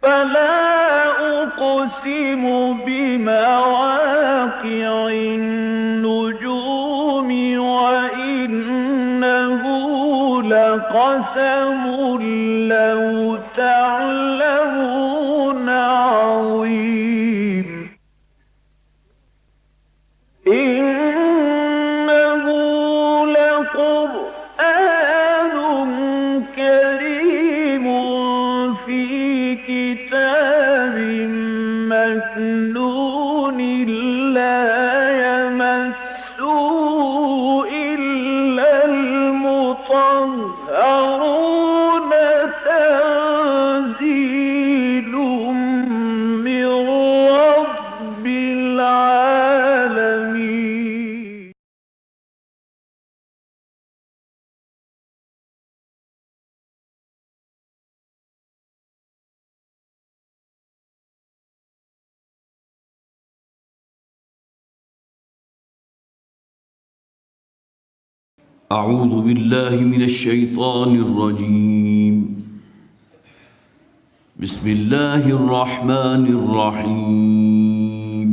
فلا أقسم بمواقع النجوم وإنه لقسم لو تعلمون عظيم إنه لقرآن كريم في كتاب مكنون لا يمسه إلا المطهرون تنزيل من رب العالمين أعوذ بالله من الشيطان الرجيم. بسم الله الرحمن الرحيم.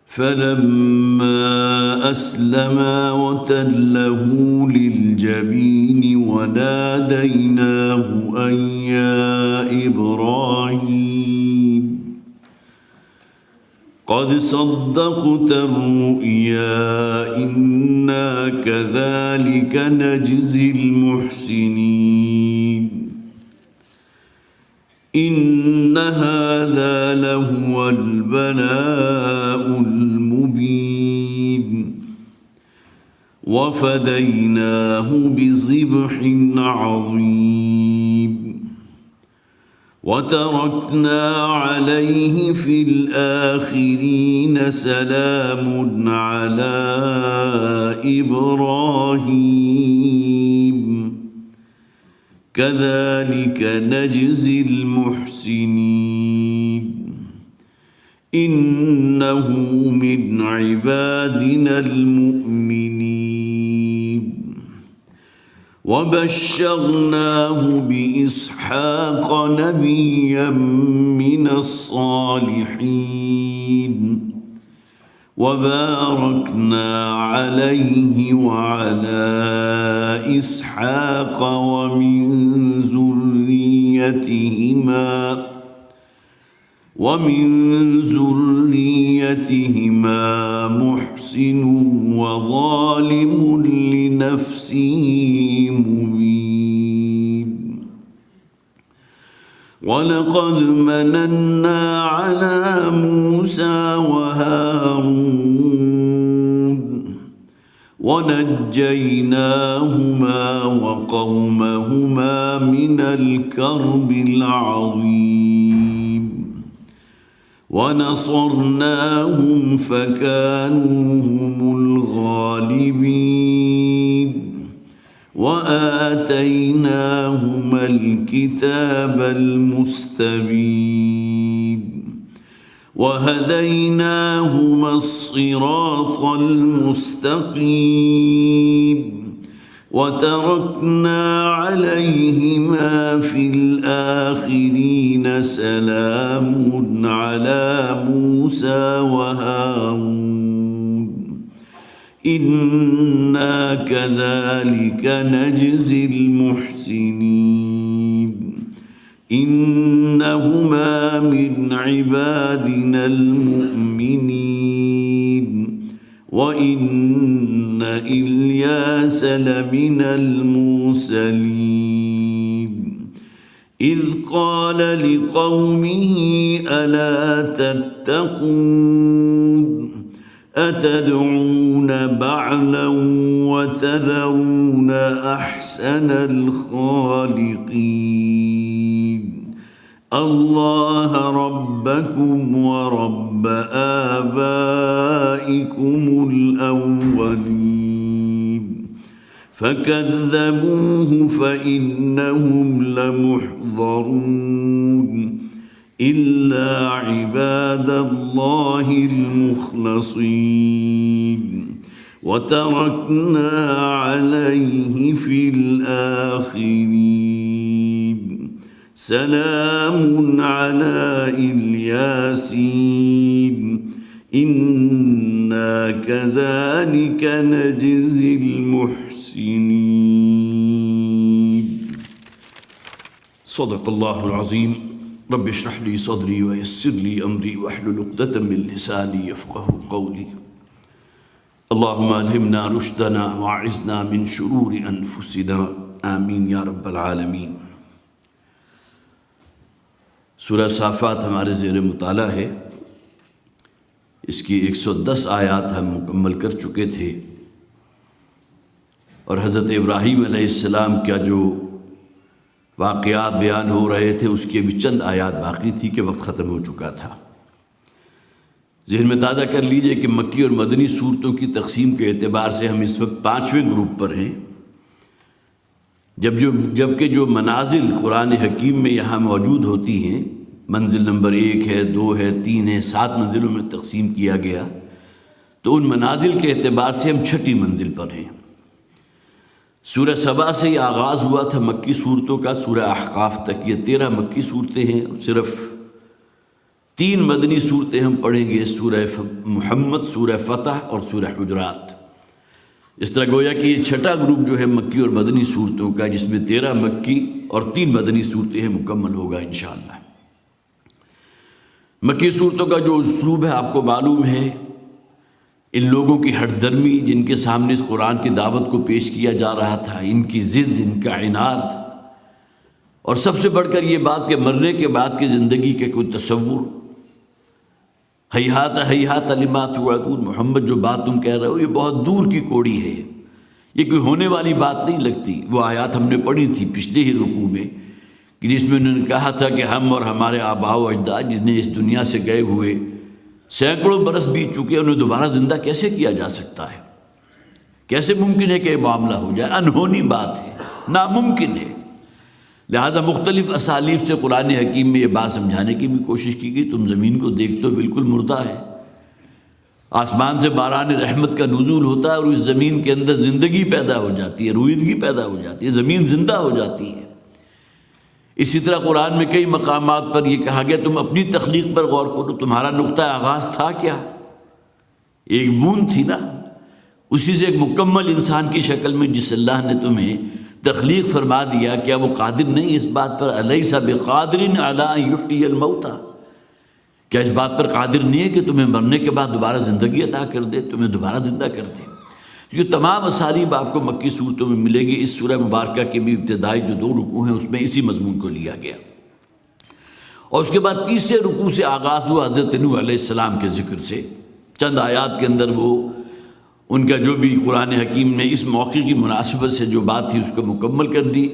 فلما أسلما وتله للجبين وناديناه أن يا إبراهيم قد صدقت الرؤيا إنا كذلك نجزي المحسنين إن هذا لهو البلاء المبين وفديناه بذبح عظيم وتركنا عليه في الآخرين سلام على إبراهيم كذلك نجزي المحسنين إنه من عبادنا المؤمنين وبشرناه بإسحاق نبيا من الصالحين وباركنا عليه وعلى إسحاق ومن ذريتهما محسن وظالم لنفسه مبين ولقد مننا على موسى وهارون ونجيناهما وقومهما من الكرب العظيم ونصرناهم فكانوا هم الغالبين وآتيناهما الكتاب المستبين وهديناهما الصراط المستقيم وتركنا عليهما في الآخرين سلام على موسى وهارون إنا كذلك نجزي المحسنين إنهما من عبادنا المؤمنين وإن إلياس لمن المرسلين إذ قال لقومه ألا تتقون أتدعون بعلا وتذرون أحسن الخالقين الله ربكم ورب آبائكم الأولين فكذبوه فإنهم لمحضرون إلا عباد الله المخلصين وتركنا عليه في الآخرين سلام على الياسين إنا كذلك نجزي المحسنين. صدق الله العظيم. رب اشرح لي صدري ويسر لي أمري واحلل عقدة من لساني يفقهوا قولي. اللهم ألهمنا رشدنا وأعذنا من شرور أنفسنا آمین یا رب العالمین. سورہ صافات ہمارے زیر مطالعہ ہے. اس کی 110 آیات ہم مکمل کر چکے تھے اور حضرت ابراہیم علیہ السلام کا جو واقعات بیان ہو رہے تھے اس کی بھی چند آیات باقی تھی کہ وقت ختم ہو چکا تھا. ذہن میں تازہ کر لیجئے کہ مکی اور مدنی صورتوں کی تقسیم کے اعتبار سے ہم اس وقت 5ویں گروپ پر ہیں، جبکہ جو منازل قرآن حکیم میں یہاں موجود ہوتی ہیں، منزل نمبر 1 ہے، 2 ہے، 3 ہے، 7 منزلوں میں تقسیم کیا گیا، تو ان منازل کے اعتبار سے ہم 6ٹھی منزل پر ہیں. سورہ سبا سے یہ آغاز ہوا تھا مکی صورتوں کا سورہ احقاف تک. یہ 13 مکی صورتیں ہیں اور صرف 3 مدنی صورتیں ہم پڑھیں گے، سورہ محمد، سورہ فتح اور سورہ حجرات. اس طرح گویا کہ یہ 6ٹھا گروپ جو ہے مکی اور مدنی صورتوں کا، جس میں 13 مکی اور 3 مدنی صورتیں ہیں، مکمل ہوگا انشاءاللہ. مکی صورتوں کا جو اسلوب ہے آپ کو معلوم ہے. ان لوگوں کی ہٹ درمی جن کے سامنے اس قرآن کی دعوت کو پیش کیا جا رہا تھا، ان کی ضد، ان کا عناد، اور سب سے بڑھ کر یہ بات کہ مرنے کے بعد کی زندگی کے کوئی تصور. ہیہات ہیہات لما توعدون، محمد جو بات تم کہہ رہے ہو یہ بہت دور کی کوڑی ہے، یہ کوئی ہونے والی بات نہیں لگتی. وہ آیات ہم نے پڑھی تھی پچھلے ہی رکوع میں کہ جس میں انہوں نے کہا تھا کہ ہم اور ہمارے آباء و اجداد جس نے اس دنیا سے گئے ہوئے سینکڑوں برس بیت چکے، انہیں دوبارہ زندہ کیسے کیا جا سکتا ہے؟ کیسے ممکن ہے کہ یہ معاملہ ہو جائے؟ انہونی بات ہے، ناممکن ہے. لہذا مختلف اسالیب سے قرآن حکیم میں یہ بات سمجھانے کی بھی کوشش کی گئی. تم زمین کو دیکھتے ہو بالکل مردہ ہے، آسمان سے باران رحمت کا نزول ہوتا ہے اور اس زمین کے اندر زندگی پیدا ہو جاتی ہے، رویدگی پیدا ہو جاتی ہے، زمین زندہ ہو جاتی ہے. اسی طرح قرآن میں کئی مقامات پر یہ کہا گیا تم اپنی تخلیق پر غور کرو، تمہارا نقطہ آغاز تھا کیا؟ ایک بوند تھی نا، اسی سے ایک مکمل انسان کی شکل میں جس اللہ نے تمہیں تخلیق فرما دیا، کیا وہ قادر نہیں اس بات پر؟ الیس بقادر علی ان یحیی الموتى، کیا اس بات پر قادر نہیں ہے کہ تمہیں مرنے کے بعد دوبارہ زندگی عطا کر دے، تمہیں دوبارہ زندہ کر دے؟ یہ تمام اسالیب آپ کو مکی صورتوں میں ملیں گی. اس سورہ مبارکہ کے بھی ابتدائی جو 2 رکوع ہیں اس میں اسی مضمون کو لیا گیا. اور اس کے بعد 30 رکوع سے آغاز ہوا حضرت نوح علیہ السلام کے ذکر سے. چند آیات کے اندر وہ ان کا جو بھی قرآن حکیم نے اس موقع کی مناسبت سے جو بات تھی اس کو مکمل کر دی.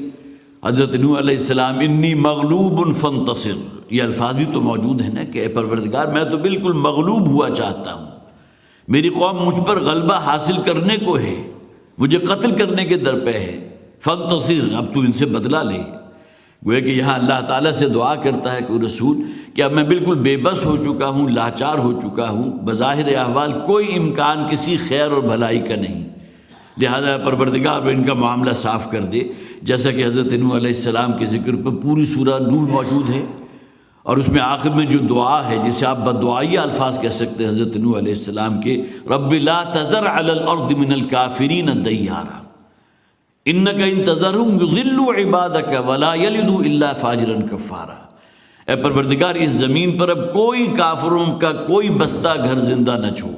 حضرت نوح علیہ السلام انی مغلوب فانتصر، یہ الفاظ بھی تو موجود ہیں نا کہ اے پروردگار میں تو بالکل مغلوب ہوا چاہتا ہوں، میری قوم مجھ پر غلبہ حاصل کرنے کو ہے، مجھے قتل کرنے کے در پہ ہے. فانتصر، اب تو ان سے بدلہ لے. گویا کہ یہاں اللہ تعالیٰ سے دعا کرتا ہے کوئی رسول کہ اب میں بالکل بے بس ہو چکا ہوں، لاچار ہو چکا ہوں، بظاہر احوال کوئی امکان کسی خیر اور بھلائی کا نہیں، لہذا پروردگار ان کا معاملہ صاف کر دے. جیسا کہ حضرت نوح علیہ السلام کے ذکر پر پوری سورہ نوح موجود ہے اور اس میں آخر میں جو دعا ہے جسے آپ بددعائیہ الفاظ کہہ سکتے ہیں حضرت نوح علیہ السلام کے، رب لا تذر علی الارض من الکافرین دیارا انک ان تذرهم یضلوا عبادک ولا یلدوا الا فاجرا کفارا. اے پروردگار اس زمین پر اب کوئی کافروں کا کوئی بستہ گھر زندہ نہ چھوڑ،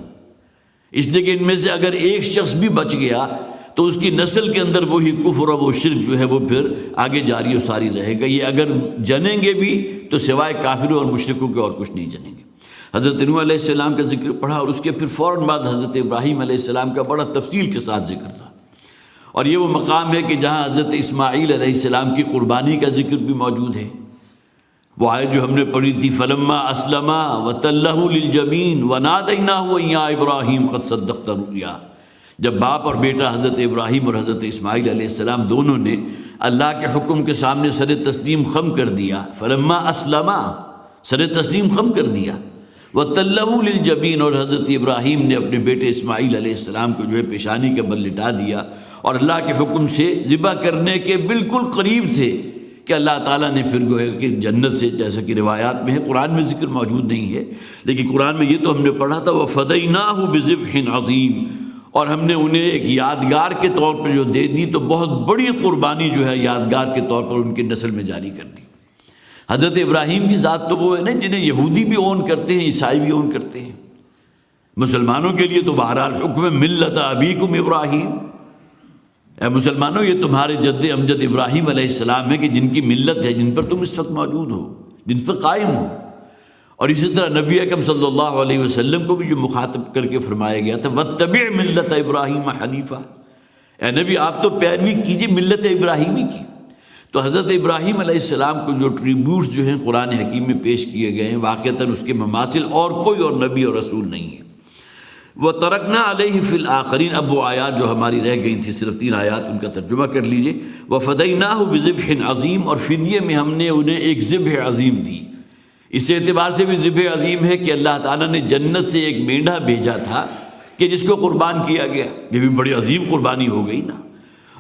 اس لیے کہ ان میں سے اگر ایک شخص بھی بچ گیا تو اس کی نسل کے اندر وہی کفر اور وہ شرک جو ہے وہ پھر آگے جاری و ساری رہے گا. یہ اگر جنیں گے بھی تو سوائے کافروں اور مشرکوں کے اور کچھ نہیں جنیں گے. حضرت نوح علیہ السلام کا ذکر پڑھا اور اس کے پھر فوراً بعد حضرت ابراہیم علیہ السلام کا بڑا تفصیل کے ساتھ ذکر تھا. اور یہ وہ مقام ہے کہ جہاں حضرت اسماعیل علیہ السلام کی قربانی کا ذکر بھی موجود ہے. وہ آیت جو ہم نے پڑھی تھی فلما اسلما وتلہ للجبین ونادیناہ یا ابراہیم قد صدقت الرؤیا، جب باپ اور بیٹا حضرت ابراہیم اور حضرت اسماعیل علیہ السلام دونوں نے اللہ کے حکم کے سامنے سر تسلیم خم کر دیا، فلما اسلما سر تسلیم خم کر دیا، وتلہ للجبین اور حضرت ابراہیم نے اپنے بیٹے اسماعیل علیہ السلام کو جو ہے پیشانی کے بل لٹا دیا اور اللہ کے حکم سے ذبح کرنے کے بالکل قریب تھے کہ اللہ تعالیٰ نے پھر گویا کہ جنت سے، جیسا کہ روایات میں ہے، قرآن میں ذکر موجود نہیں ہے لیکن قرآن میں یہ تو ہم نے پڑھا تھا وَفَدَيْنَاهُ بِذِبْحٍ عَظِيمٍ، اور ہم نے انہیں ایک یادگار کے طور پر جو دے دی تو بہت بڑی قربانی جو ہے یادگار کے طور پر ان کی نسل میں جاری کر دی۔ حضرت ابراہیم کی ذات تو وہ ہے نا جنہیں یہودی بھی اون کرتے ہیں، عیسائی بھی اون کرتے ہیں۔ مسلمانوں کے لیے تو بہرحال حکم ہے ملت ابیکم ابراہیم، اے مسلمانوں یہ تمہارے جد امجد ابراہیم علیہ السلام ہے کہ جن کی ملت ہے، جن پر تم اس وقت موجود ہو، جن پر قائم ہو۔ اور اسی طرح نبی اکرم صلی اللہ علیہ وسلم کو بھی جو مخاطب کر کے فرمایا گیا تھا وَاتَّبِعْ مِلَّةَ إِبْرَاهِيمَ حَنِيفًا، اے نبی آپ تو پیروی کیجئے ملت ابراہیمی کی۔ تو حضرت ابراہیم علیہ السلام کو جو ٹریبیوٹس جو ہیں قرآن حکیم میں پیش کیے گئے ہیں واقعتاً اس کے مماثل اور کوئی اور نبی اور رسول نہیں ہے۔ وَتَرَكْنَا عَلَيْهِ فِي الْآخِرِينَ، اب وہ آیات جو ہماری رہ گئی تھی صرف 3 آیات، ان کا ترجمہ کر لیجئے۔ وَفَدَيْنَاهُ بِذِبْحٍ عَظِيمٍ، اور فدیے میں ہم نے انہیں ایک ذبح عظیم دی۔ اس اعتبار سے بھی ذبح عظیم ہے کہ اللہ تعالیٰ نے جنت سے ایک مینڈھا بھیجا تھا کہ جس کو قربان کیا گیا، یہ بھی بڑی عظیم قربانی ہو گئی نا۔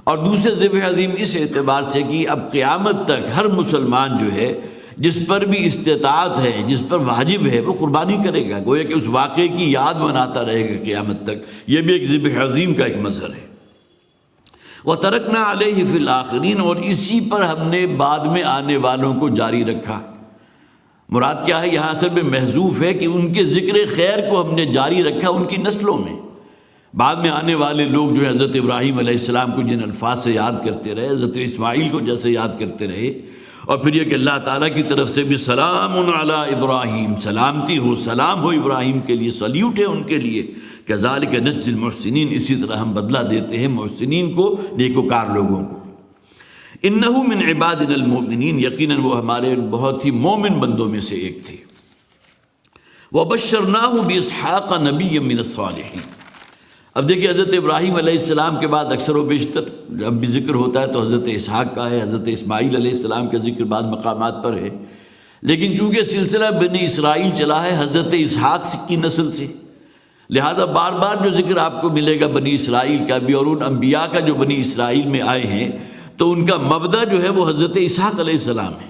اور دوسرے ذبح عظیم اس اعتبار سے کہ اب قیامت تک ہر مسلمان جو ہے جس پر بھی استطاعت ہے، جس پر واجب ہے، وہ قربانی کرے گا، گویا کہ اس واقعے کی یاد مناتا رہے گا قیامت تک۔ یہ بھی ایک ذبح عظیم کا ایک مظہر ہے۔ وَتَرَكْنَا عَلَيْهِ فِي الْآخِرِينَ، اور اسی پر ہم نے بعد میں آنے والوں کو جاری رکھا۔ مراد کیا ہے یہاں اصل میں محذوف ہے کہ ان کے ذکر خیر کو ہم نے جاری رکھا ان کی نسلوں میں۔ بعد میں آنے والے لوگ جو حضرت ابراہیم علیہ السلام کو جن الفاظ سے یاد کرتے رہے، حضرت اسماعیل کو جیسے یاد کرتے رہے، اور پھر یہ کہ اللہ تعالیٰ کی طرف سے بھی سلام علی ابراہیم، سلامتی ہو، سلام ہو ابراہیم کے لیے، سلیوٹ ہے ان کے لیے۔ کذالک نجزی المحسنین، اسی طرح ہم بدلہ دیتے ہیں محسنین کو، نیکوکار لوگوں کو۔ انہ من عبادنا المؤمنین، یقیناً وہ ہمارے بہت ہی مومن بندوں میں سے ایک تھے۔ وبشرناہ باسحاق نبیا من الصالحین، اب دیکھیں حضرت ابراہیم علیہ السلام کے بعد اکثر و بیشتر جب بھی ذکر ہوتا ہے تو حضرت اسحاق کا ہے، حضرت اسماعیل علیہ السلام کا ذکر بعض مقامات پر ہے، لیکن چونکہ سلسلہ بنی اسرائیل چلا ہے حضرت اسحاق کی نسل سے، لہذا بار بار جو ذکر آپ کو ملے گا بنی اسرائیل کا بھی اور ان انبیاء کا جو بنی اسرائیل میں آئے ہیں تو ان کا مبدأ جو ہے وہ حضرت اسحاق علیہ السلام ہے۔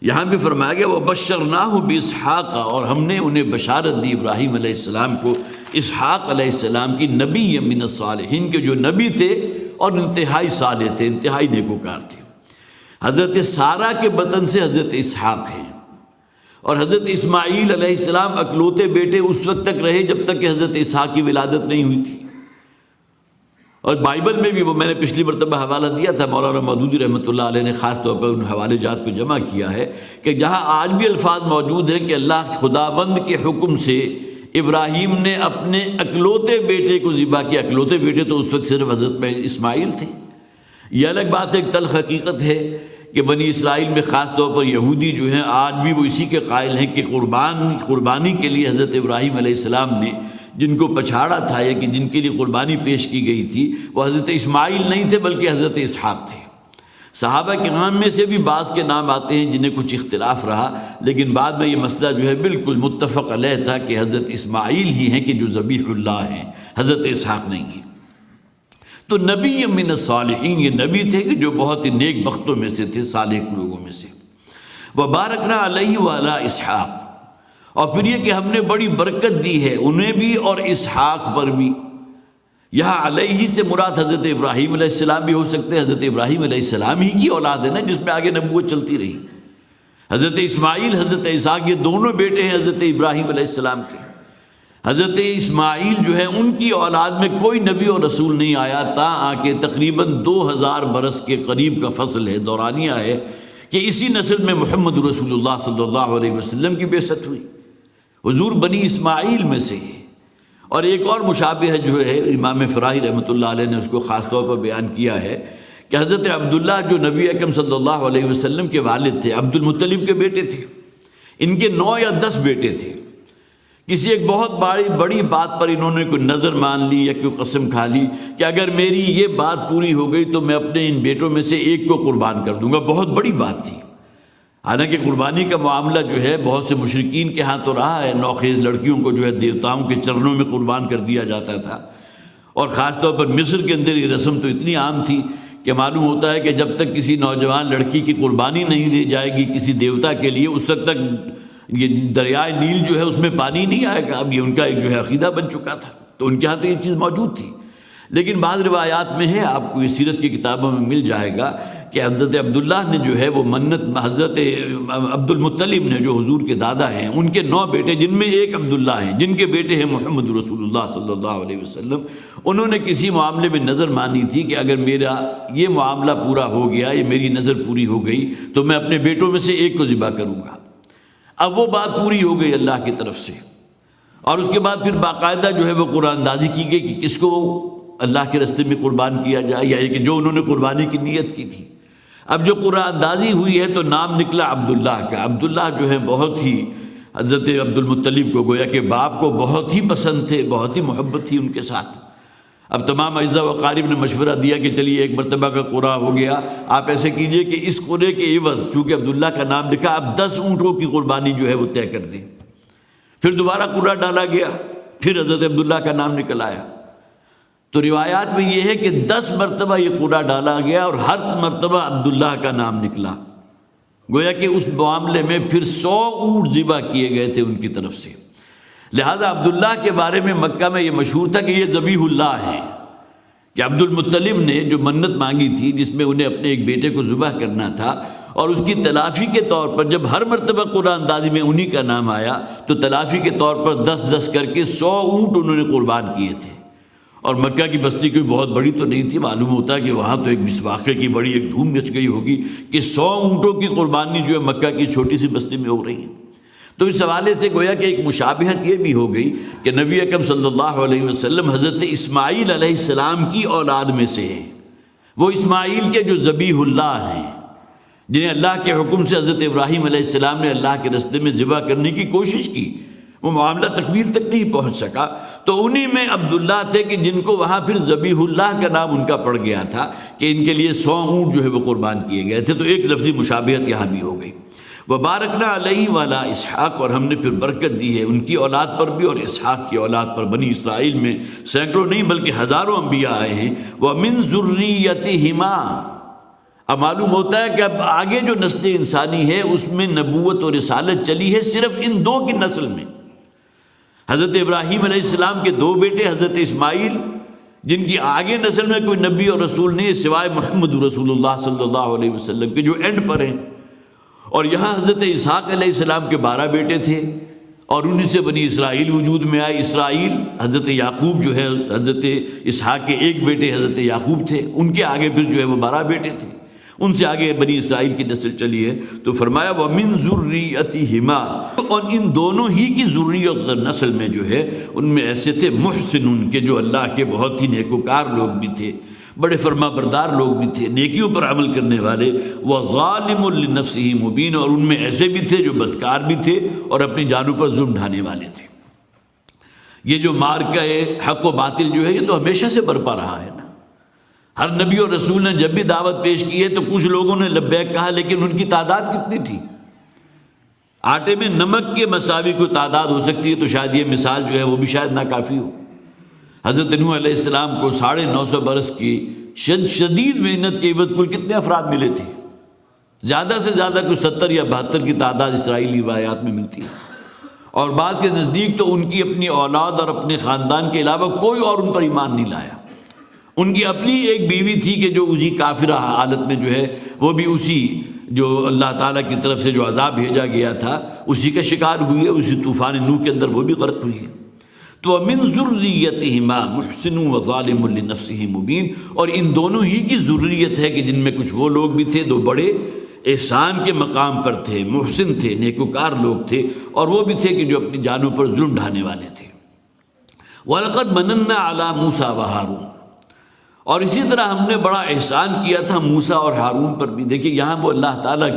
یہاں بھی فرمایا گیا وَبَشَّرْنَاهُ بِإِسْحَاقَ، اور ہم نے انہیں بشارت دی ابراہیم علیہ السلام کو اسحاق علیہ السلام کی نبی من الصالحین کے جو نبی تھے اور انتہائی صالح تھے، انتہائی نیکوکار تھے۔ حضرت سارہ کے بطن سے حضرت اسحاق ہیں، اور حضرت اسماعیل علیہ السلام اکلوتے بیٹے اس وقت تک رہے جب تک کہ حضرت اسحاق کی ولادت نہیں ہوئی تھی۔ اور بائبل میں بھی وہ میں نے پچھلی مرتبہ حوالہ دیا تھا، مولانا مودودی رحمۃ اللہ علیہ نے خاص طور پر ان حوالے جات کو جمع کیا ہے کہ جہاں آج بھی الفاظ موجود ہیں کہ اللہ خداوند کے حکم سے ابراہیم نے اپنے اکلوتے بیٹے کو ذبح کیا۔ اکلوتے بیٹے تو اس وقت صرف حضرت اسماعیل تھے۔ یہ الگ بات ہے، ایک تلخ حقیقت ہے کہ بنی اسرائیل میں خاص طور پر یہودی جو ہیں آج بھی وہ اسی کے قائل ہیں کہ قربانی کے لیے حضرت ابراہیم علیہ السلام نے جن کو پچھاڑا تھا یا کہ جن کے لیے قربانی پیش کی گئی تھی وہ حضرت اسماعیل نہیں تھے بلکہ حضرت اسحاق تھے۔ صحابہ کرام میں سے بھی بعض کے نام آتے ہیں جنہیں کچھ اختلاف رہا، لیکن بعد میں یہ مسئلہ جو ہے بالکل متفق علیہ تھا کہ حضرت اسماعیل ہی ہیں کہ جو ذبیح اللہ ہیں، حضرت اسحاق نہیں ہیں۔ تو نبی من الصالحین، یہ نبی تھے کہ جو بہت ہی نیک بختوں میں سے تھے، صالح لوگوں میں سے۔ وبارکنا علیہ وعلی اسحاق، اور پھر یہ کہ ہم نے بڑی برکت دی ہے انہیں بھی اور اسحاق پر بھی۔ یہاں علیہ سے مراد حضرت ابراہیم علیہ السلام بھی ہو سکتے ہیں، حضرت ابراہیم علیہ السلام ہی کی اولاد ہے نا جس میں آگے نبوت چلتی رہی۔ حضرت اسماعیل، حضرت اسحاق، یہ دونوں بیٹے ہیں حضرت ابراہیم علیہ السلام کے۔ حضرت اسماعیل جو ہے ان کی اولاد میں کوئی نبی اور رسول نہیں آیا تا آ کے تقریباً 2000 برس کے قریب کا فصل ہے، دورانیہ ہے، کہ اسی نسل میں محمد رسول اللہ صلی اللہ علیہ وسلم کی بعثت ہوئی۔ حضور بنی اسماعیل میں سے ہے۔ اور ایک اور مشابہ جو ہے امام فراہی رحمۃ اللہ علیہ نے اس کو خاص طور پر بیان کیا ہے کہ حضرت عبداللہ جو نبی اکرم صلی اللہ علیہ وسلم کے والد تھے، عبد المطلب کے بیٹے تھے، ان کے 9 یا 10 بیٹے تھے۔ کسی ایک بہت بڑی بات پر انہوں نے کوئی نظر مان لی یا کوئی قسم کھا لی کہ اگر میری یہ بات پوری ہو گئی تو میں اپنے ان بیٹوں میں سے ایک کو قربان کر دوں گا۔ بہت بڑی بات تھی۔ حالانکہ قربانی کا معاملہ جو ہے بہت سے مشرکین کے ہاں تو رہا ہے، نوخیز لڑکیوں کو جو ہے دیوتاؤں کے چرنوں میں قربان کر دیا جاتا تھا، اور خاص طور پر مصر کے اندر یہ رسم تو اتنی عام تھی کہ معلوم ہوتا ہے کہ جب تک کسی نوجوان لڑکی کی قربانی نہیں دی جائے گی کسی دیوتا کے لیے، اس وقت تک یہ دریائے نیل جو ہے اس میں پانی نہیں آئے گا۔ اب یہ ان کا ایک جو ہے عقیدہ بن چکا تھا، تو ان کے ہاں تو یہ چیز موجود تھی۔ لیکن بعض روایات میں ہے، آپ کو یہ سیرت کی کتابوں میں مل جائے گا کہ حضرت عبداللہ نے جو ہے وہ منت، حضرت عبد المطلب نے جو حضور کے دادا ہیں، ان کے 9 بیٹے جن میں ایک عبداللہ ہیں، جن کے بیٹے ہیں محمد رسول اللہ صلی اللہ علیہ وسلم، انہوں نے کسی معاملے میں نظر مانی تھی کہ اگر میرا یہ معاملہ پورا ہو گیا، یہ میری نظر پوری ہو گئی تو میں اپنے بیٹوں میں سے ایک کو ذبح کروں گا۔ اب وہ بات پوری ہو گئی اللہ کی طرف سے، اور اس کے بعد پھر باقاعدہ جو ہے وہ قرآن اندازی کی گئی کہ کس کو اللہ کے راستے میں قربان کیا جائے، یا کہ جو انہوں نے قربانی کی نیت کی تھی۔ اب جو قرآن اندازی ہوئی ہے تو نام نکلا عبداللہ کا۔ عبداللہ جو ہے بہت ہی حضرت عبد المطلب کو گویا کہ باپ کو بہت ہی پسند تھے، بہت ہی محبت تھی ان کے ساتھ۔ اب تمام اعزاء و اقارب نے مشورہ دیا کہ چلیے ایک مرتبہ کا قرعہ ہو گیا، آپ ایسے کیجئے کہ اس قرعے کے عوض چونکہ عبداللہ کا نام لکھا، اب 10 اونٹوں کی قربانی جو ہے وہ طے کر دیں۔ پھر دوبارہ قرعہ ڈالا گیا، پھر حضرت عبداللہ کا نام نکل آیا۔ تو روایات میں یہ ہے کہ 10 مرتبہ یہ قرعہ ڈالا گیا اور ہر مرتبہ عبداللہ کا نام نکلا، گویا کہ اس معاملے میں پھر 100 اونٹ ذبح کیے گئے تھے ان کی طرف سے۔ لہذا عبداللہ کے بارے میں مکہ میں یہ مشہور تھا کہ یہ ذبیح اللہ ہے، کہ عبد المطلب نے جو منت مانگی تھی جس میں انہیں اپنے ایک بیٹے کو ذبح کرنا تھا، اور اس کی تلافی کے طور پر جب ہر مرتبہ قرآن اندازی میں انہی کا نام آیا تو تلافی کے طور پر 10 کر کے 100 اونٹ انہوں نے قربان کیے تھے۔ اور مکہ کی بستی کوئی بہت بڑی تو نہیں تھی، معلوم ہوتا ہے کہ وہاں تو ایک واقعے کی بڑی ایک دھوم مچ گئی ہوگی کہ 100 اونٹوں کی قربانی جو ہے مکہ کی چھوٹی سی بستی میں ہو رہی ہے۔ تو اس حوالے سے گویا کہ ایک مشابہت یہ بھی ہو گئی کہ نبی اکرم صلی اللہ علیہ وسلم حضرت اسماعیل علیہ السلام کی اولاد میں سے ہیں، وہ اسماعیل کے جو ذبیح اللہ ہیں، جنہیں اللہ کے حکم سے حضرت ابراہیم علیہ السلام نے اللہ کے راستے میں ذبح کرنے کی کوشش کی، وہ معاملہ تکمیل تک نہیں پہنچ سکا، تو انہی میں عبداللہ تھے کہ جن کو وہاں پھر ذبیح اللہ کا نام ان کا پڑ گیا تھا کہ ان کے لیے 100 اونٹ جو ہے وہ قربان کیے گئے تھے۔ تو ایک لفظی مشابہت یہاں بھی ہو گئی۔ وبارکنا علیہ والا اسحاق، اور ہم نے پھر برکت دی ہے ان کی اولاد پر بھی اور اسحاق کی اولاد پر۔ بنی اسرائیل میں سینکڑوں نہیں بلکہ ہزاروں انبیاء آئے ہیں۔ ومن ذریتہما، اب معلوم ہوتا ہے کہ اب آگے جو نسل انسانی ہے اس میں نبوت اور رسالت چلی ہے صرف ان 2 کی نسل میں، حضرت ابراہیم علیہ السلام کے 2 بیٹے حضرت اسماعیل، جن کی آگے نسل میں کوئی نبی اور رسول نہیں سوائے محمد رسول اللہ صلی اللہ علیہ وسلم کے جو اینڈ پر ہیں، اور یہاں حضرت اسحاق علیہ السلام کے 12 بیٹے تھے، اور انہی سے بنی اسرائیل وجود میں آئے۔ اسرائیل حضرت یعقوب جو ہے حضرت اسحاق کے ایک بیٹے حضرت یعقوب تھے، ان کے آگے پھر جو ہے وہ 12 بیٹے تھے، ان سے آگے بنی اسرائیل کی نسل چلی ہے۔ تو فرمایا وَمِن ذُرِّيَّتِهِمَا، اور ان دونوں ہی کی ذریت اور نسل میں جو ہے ان میں ایسے تھے محسنون کے جو اللہ کے بہت ہی نیکوکار لوگ بھی تھے، بڑے فرما بردار لوگ بھی تھے، نیکیوں پر عمل کرنے والے، وَظَالِمٌ لِنَفْسِهِ مُبِينٌ، اور ان میں ایسے بھی تھے جو بدکار بھی تھے اور اپنی جانوں پر ظلم ڈھانے والے تھے۔ یہ جو مارکہ حق و باطل جو ہے یہ تو ہمیشہ سے برپا رہا ہے نا، ہر نبی اور رسول نے جب بھی دعوت پیش کی ہے تو کچھ لوگوں نے لبیک کہا، لیکن ان کی تعداد کتنی تھی؟ آٹے میں نمک کے مساوی کوئی تعداد ہو سکتی ہے، تو شاید یہ مثال جو ہے وہ بھی شاید ناکافی ہو۔ حضرت نوح علیہ السلام کو 950 برس کی شدید محنت کے عوض کل کتنے افراد ملے تھے؟ زیادہ سے زیادہ کوئی 70 یا 72 کی تعداد اسرائیلی روایات میں ملتی ہے، اور بعض کے نزدیک تو ان کی اپنی اولاد اور اپنے خاندان کے علاوہ کوئی اور ان پر ایمان نہیں لایا۔ ان کی اپنی ایک بیوی تھی کہ جو اسی کافرہ حالت میں جو ہے وہ بھی اسی جو اللہ تعالیٰ کی طرف سے جو عذاب بھیجا گیا تھا اسی کا شکار ہوئی ہے، اسی طوفان نوح کے اندر وہ بھی غرق ہوئی ہے۔ تو من ذریتہما محسن وظالم لنفسہ مبین، اور ان دونوں ہی کی ذریت ہے کہ جن میں کچھ وہ لوگ بھی تھے جو بڑے احسان کے مقام پر تھے، محسن تھے، نیکوکار لوگ تھے، اور وہ بھی تھے کہ جو اپنی جانوں پر ظلم ڈھانے والے تھے۔ وَلَقَدْ مَنَنَّا عَلَى مُوسَى وَهَارُونَ، اور اسی طرح ہم نے بڑا احسان کیا تھا موسیٰ اور ہارون پر بھی۔ دیکھیں یہاں وہ اللہ تعالیٰ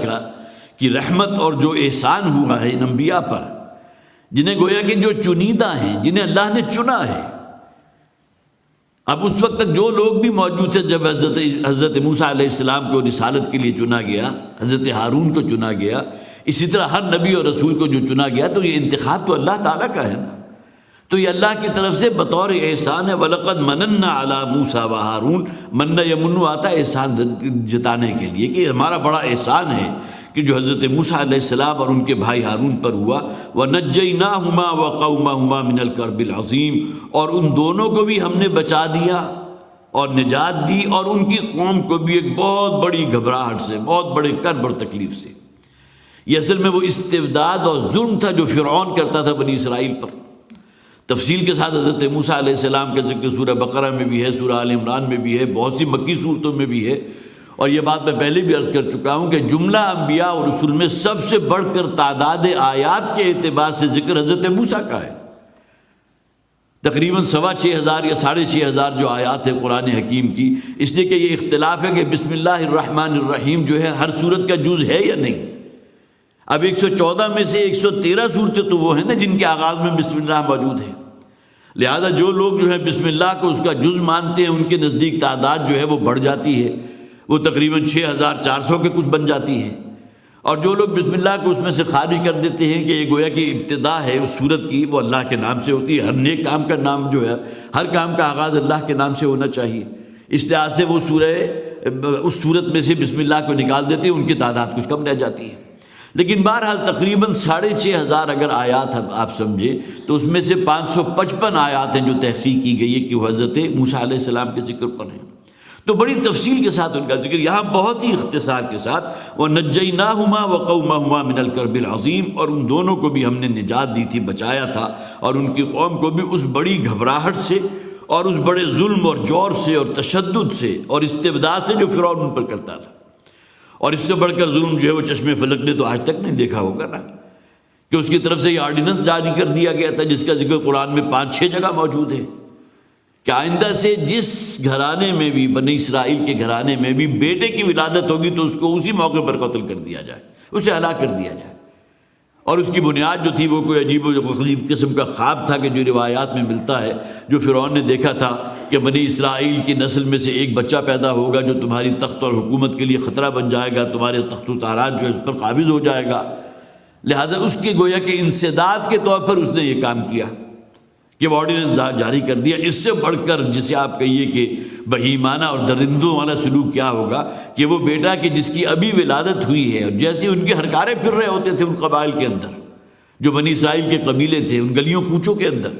کی رحمت اور جو احسان ہوا ہے ان انبیاء پر، جنہیں گویا کہ جو چنیدہ ہیں، جنہیں اللہ نے چنا ہے۔ اب اس وقت تک جو لوگ بھی موجود تھے جب حضرت موسیٰ علیہ السلام کو رسالت کے لیے چنا گیا، حضرت ہارون کو چنا گیا، اسی طرح ہر نبی اور رسول کو جو چنا گیا، تو یہ انتخاب تو اللہ تعالیٰ کا ہے نا۔ تو یہ اللہ کی طرف سے بطور احسان ہے. وَلَقَدْ مَنَنَّا عَلَى مُوسَى وَهَارُونَ. منّا یمنو آتا ہے احسان جتانے کے لیے کہ ہمارا بڑا احسان ہے کہ جو حضرت موسیٰ علیہ السلام اور ان کے بھائی ہارون پر ہوا. وَنَجَّيْنَاهُمَا وَقَوْمَهُمَا مِنَ الْكَرْبِ الْعَظِيمِ. اور ان دونوں کو بھی ہم نے بچا دیا اور نجات دی، اور ان کی قوم کو بھی ایک بہت بڑی گھبراہٹ سے، بہت بڑے کرب اور تکلیف سے. یہ اصل میں وہ استبداد اور ظلم تھا جو فرعون کرتا تھا بنی اسرائیل پر. تفصیل کے ساتھ حضرت موسیٰ علیہ السلام کا ذکر سورہ بقرہ میں بھی ہے، سورہ آل عمران میں بھی ہے، بہت سی مکی صورتوں میں بھی ہے. اور یہ بات میں پہلے بھی عرض کر چکا ہوں کہ جملہ انبیاء اور رسول میں سب سے بڑھ کر تعداد آیات کے اعتبار سے ذکر حضرت موسیٰ کا ہے. تقریباً 6,500 یا 6,500 جو آیات ہے قرآن حکیم کی. اس لیے کہ یہ اختلاف ہے کہ بسم اللہ الرحمن الرحیم جو ہے ہر سورت کا جز ہے یا نہیں. اب 114 میں سے 113 صورتیں تو وہ ہیں نا جن کے آغاز میں بسم اللہ موجود ہے. لہذا جو لوگ جو ہے بسم اللہ کو اس کا جز مانتے ہیں ان کے نزدیک تعداد جو ہے وہ بڑھ جاتی ہے، وہ تقریباً 6,400 کے کچھ بن جاتی ہے. اور جو لوگ بسم اللہ کو اس میں سے خارج کر دیتے ہیں کہ یہ گویا کہ ابتدا ہے اس صورت کی، وہ اللہ کے نام سے ہوتی ہے. ہر نیک کام کا نام جو ہے، ہر کام کا آغاز اللہ کے نام سے ہونا چاہیے. اس لحاظ سے وہ اس صورت میں سے بسم اللہ کو نکال دیتے ہیں، ان کی تعداد کچھ کم رہ جاتی ہے. لیکن بہرحال تقریباً 6,500 اگر آیات آپ سمجھے تو اس میں سے 555 آیات ہیں جو تحقیق کی گئی ہے کہ وہ حضرت موسیٰ علیہ السلام کے ذکر پر ہیں. تو بڑی تفصیل کے ساتھ ان کا ذکر یہاں بہت ہی اختصار کے ساتھ. وَنَجَّيْنَاهُمَا وَقَوْمَهُمَا مِنَ الْكَرْبِ الْعَظِيمِ. اور ان دونوں کو بھی ہم نے نجات دی تھی، بچایا تھا، اور ان کی قوم کو بھی اس بڑی گھبراہٹ سے اور اس بڑے ظلم اور جور سے اور تشدد سے اور استبداد سے جو فرعون ان پر کرتا تھا. اور اس سے بڑھ کر ظلم جو ہے وہ چشم فلک نے تو آج تک نہیں دیکھا ہوگا نا، کہ اس کی طرف سے یہ آرڈیننس جاری کر دیا گیا تھا جس کا ذکر قرآن میں 5-6 جگہ موجود ہے کہ آئندہ سے جس گھرانے میں بھی، بنی اسرائیل کے گھرانے میں بھی بیٹے کی ولادت ہوگی تو اس کو اسی موقع پر قتل کر دیا جائے، اسے ہلاک کر دیا جائے. اور اس کی بنیاد جو تھی وہ کوئی عجیب و غریب قسم کا خواب تھا کہ جو روایات میں ملتا ہے، جو فرعون نے دیکھا تھا کہ بنی اسرائیل کی نسل میں سے ایک بچہ پیدا ہوگا جو تمہاری تخت اور حکومت کے لیے خطرہ بن جائے گا، تمہارے تخت و تاراج جو ہے اس پر قابض ہو جائے گا. لہذا اس کے گویا کہ انسداد کے طور پر اس نے یہ کام کیا کہ وہ آرڈیننس جاری کر دیا. اس سے بڑھ کر جسے آپ کہیے کہ بہیمانہ اور درندوں والا سلوک کیا ہوگا کہ وہ بیٹا کہ جس کی ابھی ولادت ہوئی ہے، اور جیسے ان کے ہرکارے پھر رہے ہوتے تھے ان قبائل کے اندر، جو بنی اسرائیل کے قبیلے تھے ان گلیوں کوچوں کے اندر،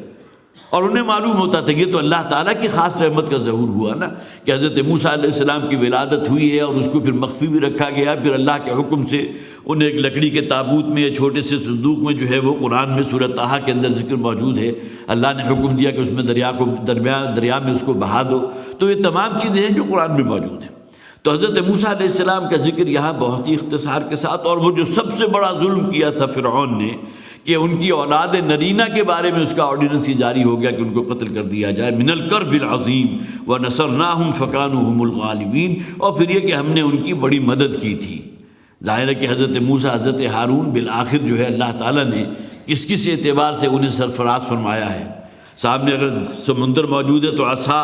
اور انہیں معلوم ہوتا تھا یہ تو اللہ تعالیٰ کی خاص رحمت کا ظہور ہوا نا کہ حضرت موسیٰ علیہ السلام کی ولادت ہوئی ہے اور اس کو پھر مخفی بھی رکھا گیا. پھر اللہ کے حکم سے انہیں ایک لکڑی کے تابوت میں یا چھوٹے سے صندوق میں جو ہے وہ قرآن میں سورہ طٰہٰ کے اندر ذکر موجود ہے، اللہ نے حکم دیا کہ اس میں دریا میں اس کو بہا دو. تو یہ تمام چیزیں ہیں جو قرآن میں موجود ہیں. تو حضرت موسیٰ علیہ السلام کا ذکر یہاں بہت ہی اختصار کے ساتھ. اور وہ جو سب سے بڑا ظلم کیا تھا فرعون نے کہ ان کی اولاد نرینہ کے بارے میں اس کا آرڈیننس ہی جاری ہو گیا کہ ان کو قتل کر دیا جائے. من الکرب العظیم ونصرناہم فکانوا هم الغالبین. اور پھر یہ کہ ہم نے ان کی بڑی مدد کی تھی. ظاہر ہے کہ حضرت موسیٰ، حضرت ہارون بالآخر جو ہے اللہ تعالیٰ نے کس کس اعتبار سے انہیں سرفراز فرمایا ہے. سامنے اگر سمندر موجود ہے تو عصا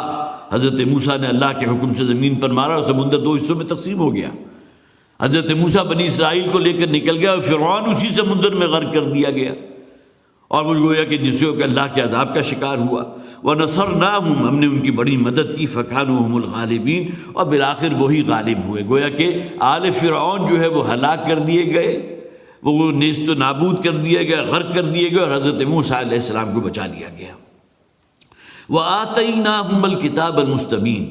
حضرت موسیٰ نے اللہ کے حکم سے زمین پر مارا اور سمندر 2 حصوں میں تقسیم ہو گیا. حضرت موسیٰ بنی اسرائیل کو لے کر نکل گیا اور فرعون اسی سمندر میں غرق کر دیا گیا، اور وہ گویا کہ جس سے اللہ کے عذاب کا شکار ہوا. وَنَصَرْنَاهُمْ. ہم نے ان کی بڑی مدد کی. فَكَانُوا هُمُ الْغَالِبِينَ. اور بالآخر وہی غالب ہوئے. گویا کہ آل فرعون جو ہے وہ ہلاک کر دیے گئے، وہ نیست و نابود کر دیے گئے، غرق کر دیے گئے، اور حضرت موسیٰ علیہ السلام کو بچا لیا گیا. وَآتَيْنَاهُمَ الْكِتَابَ الْمُسْتَبِينَ.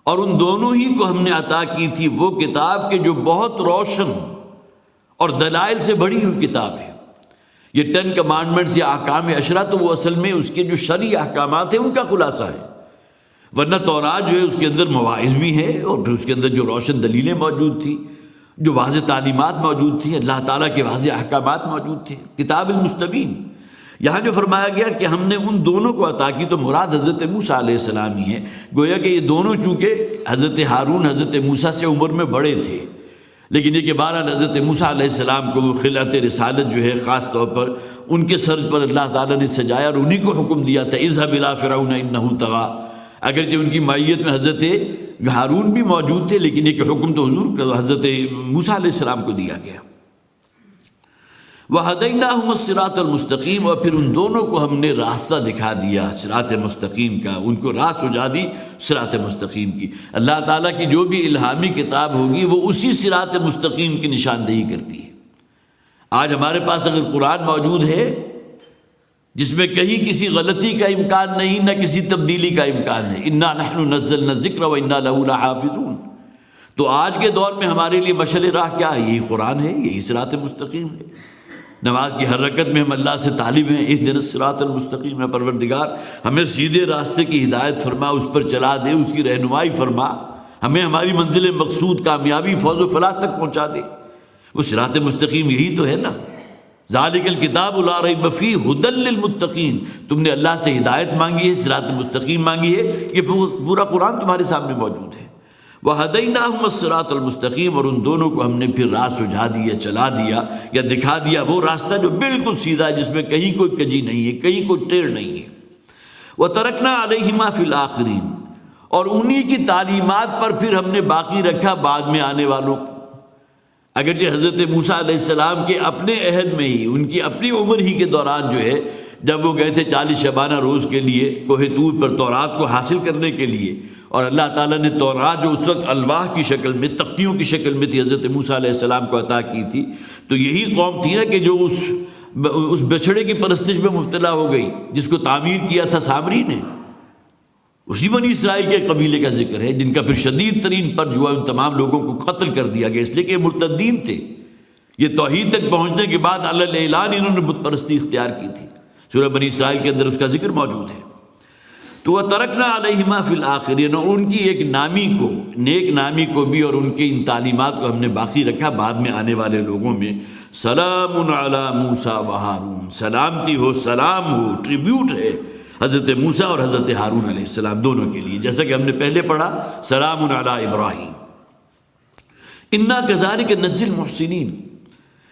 اور ان دونوں ہی کو ہم نے عطا کی تھی وہ کتاب کے جو بہت روشن اور دلائل سے بڑی ہوئی کتاب ہے. یہ 10 کمانڈمنٹس یا احکام 10 تو وہ اصل میں اس کے جو شرعی احکامات ہیں ان کا خلاصہ ہے، ورنہ تورات جو ہے اس کے اندر مواعظ بھی ہیں، اور پھر اس کے اندر جو روشن دلیلیں موجود تھیں، جو واضح تعلیمات موجود تھیں، اللہ تعالیٰ کے واضح احکامات موجود تھے. کتاب المستبین. یہاں جو فرمایا گیا کہ ہم نے ان دونوں کو عطا کی تو مراد حضرت موسیٰ علیہ السلام ہی ہے. گویا کہ یہ دونوں چونکہ حضرت ہارون حضرت موسیٰ سے عمر میں بڑے تھے، لیکن یہ کہ بہرحال حضرت موسیٰ علیہ السلام کو وہ خلعت رسالت جو ہے خاص طور پر ان کے سر پر اللہ تعالیٰ نے سجایا اور انہی کو حکم دیا تھا اذهب الى فرعون انه طغى. اگرچہ ان کی معیت میں حضرت ہارون بھی موجود تھے، لیکن یہ کہ حکم تو حضرت موسیٰ علیہ السلام کو دیا گیا. وَهَدَيْنَاهُمَ الصِّرَاطَ الْمُسْتَقِيمَ، اور پھر ان دونوں کو ہم نے راستہ دکھا دیا صراط مستقیم کا، ان کو راہ سجا دی صراط مستقیم کی۔ اللہ تعالیٰ کی جو بھی الہامی کتاب ہوگی وہ اسی صراط مستقیم کی نشاندہی کرتی ہے۔ آج ہمارے پاس اگر قرآن موجود ہے جس میں کہیں کسی غلطی کا امکان نہیں، نہ کسی تبدیلی کا امکان ہے، اِنَّا نَحْنُ نَزَّلْنَا الذِّكْرَ وَإِنَّا لَهُ لَحَافِظُونَ، تو آج کے دور میں ہمارے لیے مشعل راہ کیا ہے؟ یہی قرآن ہے، یہی صراط مستقیم ہے۔ نماز کی ہر رکعت میں ہم اللہ سے طالب ہیں، اهدنا الصراط المستقیم، ہے پروردگار ہمیں سیدھے راستے کی ہدایت فرما، اس پر چلا دے، اس کی رہنمائی فرما، ہمیں ہماری منزل مقصود کامیابی فوز و فلاح تک پہنچا دے۔ وہ صراط مستقیم یہی تو ہے نا، ذالک الکتاب لا ریب فیہ ھدی للمتقین، تم نے اللہ سے ہدایت مانگی ہے، صراط مستقیم مانگی ہے، یہ پورا قرآن تمہارے سامنے موجود ہے۔ وَهَدَيْنَاهُمَ الصِّرَاطَ الْمُسْتَقِيمَ، اور ان دونوں کو ہم نے پھر راہ سجھا دیا، چلا دیا یا دکھا دیا وہ راستہ جو بالکل سیدھا ہے، جس میں کہیں کوئی کجی نہیں ہے، کہیں کوئی ٹیڑھ نہیں ہے۔ وَتَرَكْنَا عَلَيْهِمَا فِي الْآخِرِينَ، اور انہی کی تعلیمات پر پھر ہم نے باقی رکھا بعد میں آنے والوں کو۔ اگرچہ حضرت موسیٰ علیہ السلام کے اپنے عہد میں ہی، ان کی اپنی عمر ہی کے دوران جو ہے، جب وہ گئے تھے 40 شبانہ روز کے لیے کوہ طور پر تورات کو حاصل کرنے کے لیے، اور اللہ تعالیٰ نے تورات جو اس وقت الواح کی شکل میں، تختیوں کی شکل میں تھی، حضرت موسیٰ علیہ السلام کو عطا کی تھی، تو یہی قوم تھی نا کہ جو اس بچڑے کی پرستش میں مبتلا ہو گئی، جس کو تعمیر کیا تھا سامری نے۔ اسی بنی اسرائیل کے قبیلے کا ذکر ہے، جن کا پھر شدید ترین پر جو ہے ان تمام لوگوں کو قتل کر دیا گیا، اس لیے کہ یہ مرتدین تھے۔ یہ توحید تک پہنچنے کے بعد علی الاعلان انہوں نے بت پرستی اختیار کی تھی۔ سورہ بنی اسرائیل کے اندر اس کا ذکر موجود ہے۔ تو وَتَرَكْنَا عَلَيْهِمَا فِي الْآخِرِينَ، اور ان کی ایک نامی کو، نیک نامی کو بھی، اور ان کے ان تعلیمات کو ہم نے باقی رکھا بعد میں آنے والے لوگوں میں۔ سلام علی موسیٰ و ہارون، سلامتی ہو، سلام ہو، ٹریبیوٹ ہے حضرت موسیٰ اور حضرت ہارون علیہ السلام دونوں کے لیے، جیسا کہ ہم نے پہلے پڑھا سلام علی ابراہیم۔ انا کذالک نجزی المحسنین،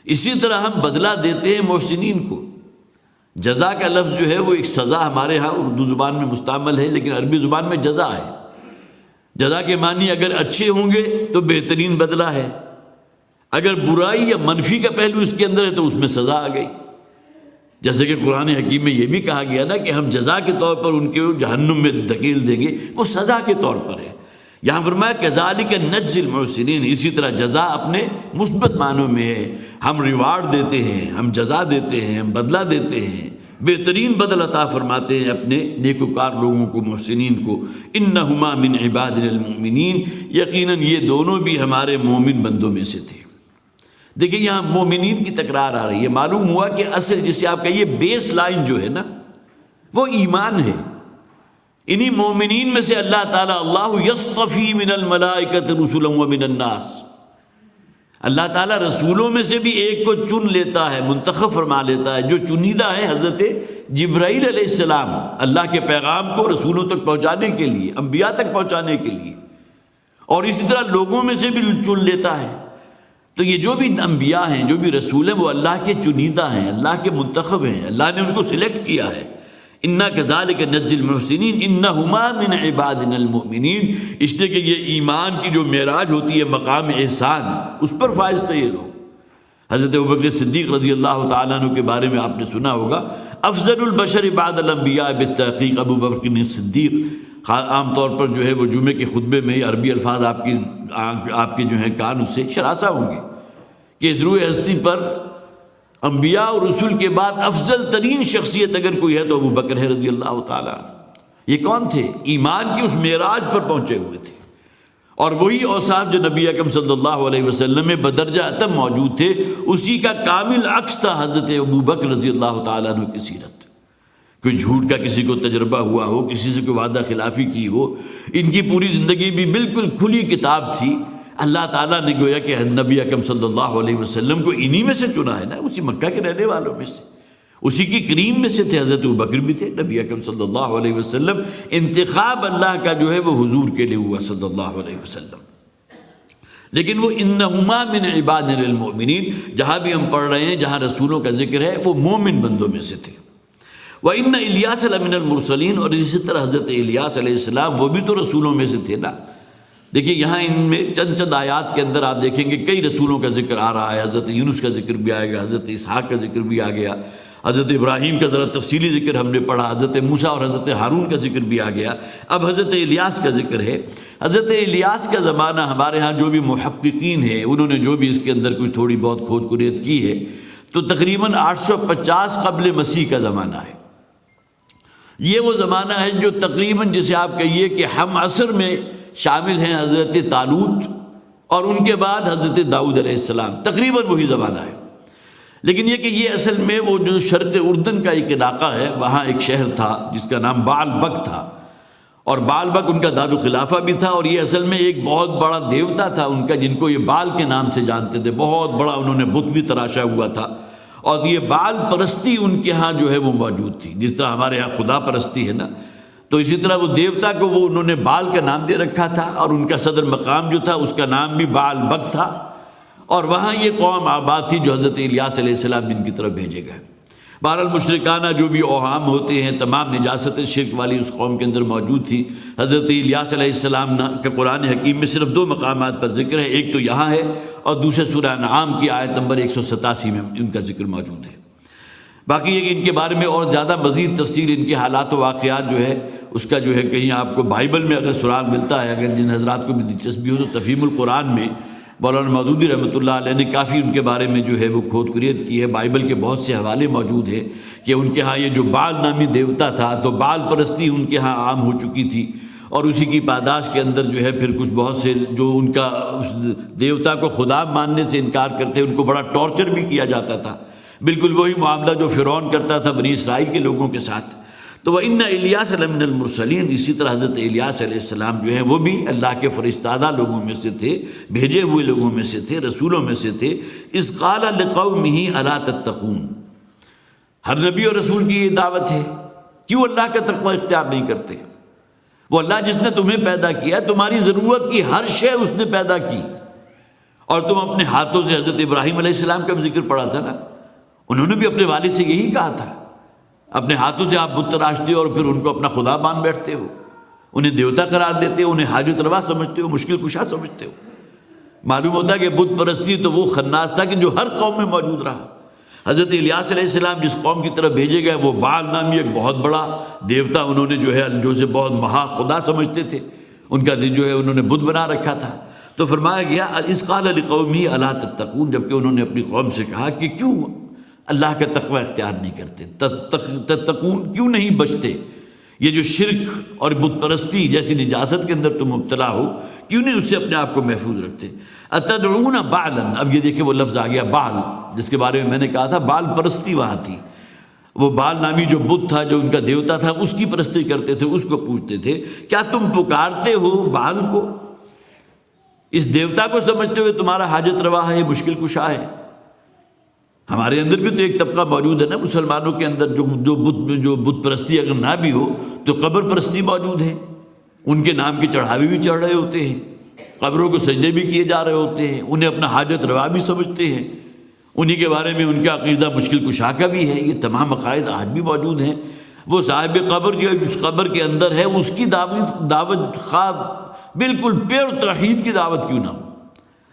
اسی طرح ہم بدلہ دیتے ہیں محسنین کو۔ جزا کا لفظ جو ہے وہ ایک سزا ہمارے ہاں اردو زبان میں مستعمل ہے، لیکن عربی زبان میں جزا ہے۔ جزا کے معنی اگر اچھے ہوں گے تو بہترین بدلہ ہے، اگر برائی یا منفی کا پہلو اس کے اندر ہے تو اس میں سزا آ گئی۔ جیسے کہ قرآن حکیم میں یہ بھی کہا گیا نا کہ ہم جزا کے طور پر ان کو جہنم میں دھکیل دیں گے، وہ سزا کے طور پر ہے۔ یہاں فرمایا کذالک نجزی المحسنین، اسی طرح جزا اپنے مثبت معنوں میں ہے، ہم ریوارڈ دیتے ہیں، ہم جزا دیتے ہیں، ہم بدلہ دیتے ہیں، بہترین بدل عطا فرماتے ہیں اپنے نیکوکار لوگوں کو، محسنین کو۔ انہما من عبادنا المؤمنین، یقیناً یہ دونوں بھی ہمارے مومن بندوں میں سے تھے۔ دیکھیں یہاں مومنین کی تکرار آ رہی ہے، معلوم ہوا کہ اصل جسے آپ کہیے بیس لائن جو ہے نا وہ ایمان ہے۔ انہی مومنین میں سے اللہ تعالیٰ اللہ یصطفی من الملائکۃ رسلا ومن الناس، اللہ تعالیٰ رسولوں میں سے بھی ایک کو چن لیتا ہے، منتخب فرما لیتا ہے۔ جو چنیدہ ہے حضرت جبرائیل علیہ السلام، اللہ کے پیغام کو رسولوں تک پہنچانے کے لیے، انبیاء تک پہنچانے کے لیے، اور اسی طرح لوگوں میں سے بھی چن لیتا ہے۔ تو یہ جو بھی انبیاء ہیں، جو بھی رسول ہیں، وہ اللہ کے چنیدہ ہیں، اللہ کے منتخب ہیں، اللہ نے ان کو سلیکٹ کیا ہے۔ انا کذالک نجزی المحسنین انہما من عبادنا المؤمنین، اس لیے کہ یہ ایمان کی جو معراج ہوتی ہے، مقام احسان، اس پر فائز تھے یہ لوگ۔ حضرت ابوبکر صدیق رضی اللہ تعالیٰ عنہ کے بارے میں آپ نے سنا ہوگا، افضل البشر بعد الانبیاء بالتحقیق، ابو بکر صدیق۔ عام طور پر جو ہے وہ جمعے کے خطبے میں عربی الفاظ آپ کے جو ہیں کان سے شراسہ ہوں گے کہ اس روح ہستی پر انبیاء اور رسول کے بعد افضل ترین شخصیت اگر کوئی ہے تو ابو بکر ہے رضی اللہ تعالیٰ عنہ۔ یہ کون تھے؟ ایمان کی اس معراج پر پہنچے ہوئے تھے، اور وہی اوصاف جو نبی اکرم صلی اللہ علیہ وسلم میں بدرجہ اتم موجود تھے، اسی کا کامل عکس تھا حضرت ابو بکر رضی اللہ تعالیٰ عنہ کی سیرت۔ کوئی جھوٹ کا کسی کو تجربہ ہوا ہو، کسی سے کوئی وعدہ خلافی کی ہو، ان کی پوری زندگی بھی بالکل کھلی کتاب تھی۔ اللہ تعالیٰ نے گویا کہ نبی اکرم صلی اللہ علیہ وسلم کو انہی میں سے چنا ہے نا، اسی مکہ کے رہنے والوں میں سے، اسی کی کریم میں سے تھے۔ حضرت ابوبکر بھی تھے، نبی اکرم صلی اللہ علیہ وسلم انتخاب اللہ کا جو ہے وہ حضور کے لیے ہوا صلی اللہ علیہ وسلم۔ لیکن وہ انہما من عبادنا المؤمنین، جہاں بھی ہم پڑھ رہے ہیں جہاں رسولوں کا ذکر ہے، وہ مومن بندوں میں سے تھے۔ وَإِنَّ إِلْيَاسَ لَمِنَ الْمُرْسَلِينَ، اور اسی طرح حضرت الیاس علیہ السلام وہ بھی تو رسولوں میں سے تھے نا۔ دیکھیے یہاں ان میں چند آیات کے اندر آپ دیکھیں گے کئی رسولوں کا ذکر آ رہا ہے. حضرت یونس کا ذکر بھی آئے گا, حضرت اسحاق کا ذکر بھی آ گیا, حضرت ابراہیم کا ذرا تفصیلی ذکر ہم نے پڑھا, حضرت موسیٰ اور حضرت ہارون کا ذکر بھی آ گیا. اب حضرت الیاس کا ذکر ہے. حضرت الیاس کا زمانہ ہمارے ہاں جو بھی محققین ہیں انہوں نے جو بھی اس کے اندر کچھ تھوڑی بہت کھوج کریت کی ہے تو تقریباً 850 قبل مسیح کا زمانہ ہے. یہ وہ زمانہ ہے جو تقریباً جسے آپ کہیے کہ ہم عصر میں شامل ہیں حضرت طالوت اور ان کے بعد حضرت داؤد علیہ السلام, تقریباً وہی زمانہ ہے. لیکن یہ کہ یہ اصل میں وہ جو شرق اردن کا ایک علاقہ ہے وہاں ایک شہر تھا جس کا نام بال بک تھا, اور بال بک ان کا دارالخلافہ بھی تھا, اور یہ اصل میں ایک بہت بڑا دیوتا تھا ان کا جن کو یہ بال کے نام سے جانتے تھے. بہت بڑا انہوں نے بت بھی تراشا ہوا تھا, اور یہ بال پرستی ان کے ہاں جو ہے وہ موجود تھی. جس طرح ہمارے ہاں خدا پرستی ہے نا, تو اسی طرح وہ دیوتا کو وہ انہوں نے بال کا نام دے رکھا تھا, اور ان کا صدر مقام جو تھا اس کا نام بھی بال بک تھا. اور وہاں یہ قوم آباد تھی جو حضرت الیاس علیہ السلام جن کی طرف بھیجے گئے. بہرحال مشرکانہ جو بھی اوہام ہوتے ہیں تمام نجاست شرک والی اس قوم کے اندر موجود تھی. حضرت الیاس علیہ السلام کا قرآن حکیم میں صرف 2 مقامات پر ذکر ہے, ایک تو یہاں ہے اور دوسرے سورہ انعام کی آیت نمبر 187 میں ان کا ذکر موجود ہے. باقی یہ کہ ان کے بارے میں اور زیادہ مزید تفصیل ان کے حالات و واقعات جو ہے اس کا جو ہے کہیں آپ کو بائبل میں اگر سراغ ملتا ہے, اگر جن حضرات کو بھی دلچسپی ہو تو تفہیم القرآن میں مولانا مودودی رحمۃ اللہ علیہ نے کافی ان کے بارے میں جو ہے وہ کھود کریت کی ہے. بائبل کے بہت سے حوالے موجود ہیں کہ ان کے ہاں یہ جو بال نامی دیوتا تھا تو بال پرستی ان کے ہاں عام ہو چکی تھی, اور اسی کی پاداش کے اندر جو ہے پھر کچھ بہت سے جو ان کا اس دیوتا کو خدا ماننے سے انکار کرتے ان کو بڑا ٹارچر بھی کیا جاتا تھا. بالکل وہی معاملہ جو فرعون کرتا تھا بنی اسرائیل کے لوگوں کے ساتھ. تو وَإِنَّ إِلْيَاسَ لَمِنَ الْمُرْسَلِينَ, اسی طرح حضرت الیاس علیہ السلام جو ہیں وہ بھی اللہ کے فرستادہ لوگوں میں سے تھے, بھیجے ہوئے لوگوں میں سے تھے, رسولوں میں سے تھے. اِذْ قَالَ لِقَوْمِهِ أَلَا تَتَّقُونَ, ہر نبی اور رسول کی یہ دعوت ہے کیوں اللہ کا تقوی اختیار نہیں کرتے. وہ اللہ جس نے تمہیں پیدا کیا, تمہاری ضرورت کی ہر شے اس نے پیدا کی, اور تم اپنے ہاتھوں سے حضرت ابراہیم علیہ السلام کا بھی ذکر پڑھا تھا نا, انہوں نے بھی اپنے والد سے یہی کہا تھا. اپنے ہاتھوں سے آپ بت تراشتے ہو اور پھر ان کو اپنا خدا مان بیٹھتے ہو, انہیں دیوتا قرار دیتے ہو, انہیں حاجت روا سمجھتے ہو, مشکل کشا سمجھتے ہو. معلوم ہوتا ہے کہ بت پرستی تو وہ خناس تھا کہ جو ہر قوم میں موجود رہا. حضرت الیاس علیہ السلام جس قوم کی طرف بھیجے گئے وہ بال نامی ایک بہت بڑا دیوتا انہوں نے جو ہے جو سے بہت مہا خدا سمجھتے تھے, ان کا جو ہے انہوں نے بت بنا رکھا تھا. تو فرمایا گیا اذ قال لقومه الا تتقون, جبکہ انہوں نے اپنی قوم سے کہا کہ کیوں اللہ کا تقوی اختیار نہیں کرتے, تتقون کیوں نہیں بچتے, یہ جو شرک اور بت پرستی جیسی نجاست کے اندر تم مبتلا ہو کیوں نہیں اس سے اپنے آپ کو محفوظ رکھتے. اتدعون بعلا, اب یہ دیکھیں وہ لفظ آ گیا بال, جس کے بارے میں نے کہا تھا بال پرستی وہاں تھی. وہ بال نامی جو بت تھا جو ان کا دیوتا تھا اس کی پرستی کرتے تھے, اس کو پوچھتے تھے کیا تم پکارتے ہو بال کو, اس دیوتا کو سمجھتے ہوئے تمہارا حاجت روا ہے, مشکل کشا ہے. ہمارے اندر بھی تو ایک طبقہ موجود ہے نا مسلمانوں کے اندر جو بت پرستی اگر نہ بھی ہو تو قبر پرستی موجود ہے. ان کے نام کے چڑھاوے بھی چڑھ رہے ہوتے ہیں, قبروں کو سجدے بھی کیے جا رہے ہوتے ہیں, انہیں اپنا حاجت روا بھی سمجھتے ہیں, انہی کے بارے میں ان کا عقیدہ مشکل کشا کا بھی ہے. یہ تمام عقائد آج بھی موجود ہیں. وہ صاحب قبر جو جس قبر کے اندر ہے اس کی دعوت خواب بالکل پیور توحید کی دعوت کیوں نہ ہو,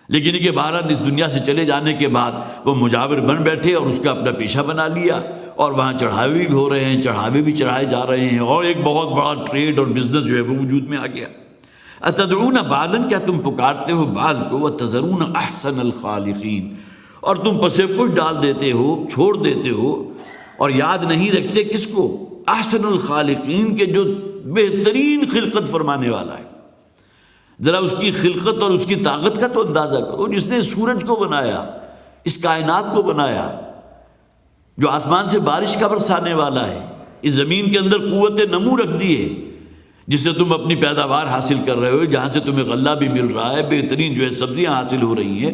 لیکن یہ بہرحال اس دنیا سے چلے جانے کے بعد وہ مجاور بن بیٹھے اور اس کا اپنا پیشہ بنا لیا, اور وہاں چڑھاوے بھی ہو رہے ہیں, چڑھاوے بھی چڑھائے جا رہے ہیں, اور ایک بہت بڑا ٹریڈ اور بزنس جو ہے وہ وجود میں آ گیا. اتدعون بالا, کیا تم پکارتے ہو بال کو, وتذرون احسن الخالقین, اور تم پس پش ڈال دیتے ہو, چھوڑ دیتے ہو, اور یاد نہیں رکھتے کس کو, احسن الخالقین کے جو بہترین خلقت فرمانے والا ہے. ذرا اس کی خلقت اور اس کی طاقت کا تو اندازہ کرو, جس نے سورج کو بنایا, اس کائنات کو بنایا, جو آسمان سے بارش کا برسانے والا ہے, اس زمین کے اندر قوت نمو رکھ دی ہے جس سے تم اپنی پیداوار حاصل کر رہے ہو, جہاں سے تمہیں غلہ بھی مل رہا ہے, بہترین جو ہے سبزیاں حاصل ہو رہی ہیں,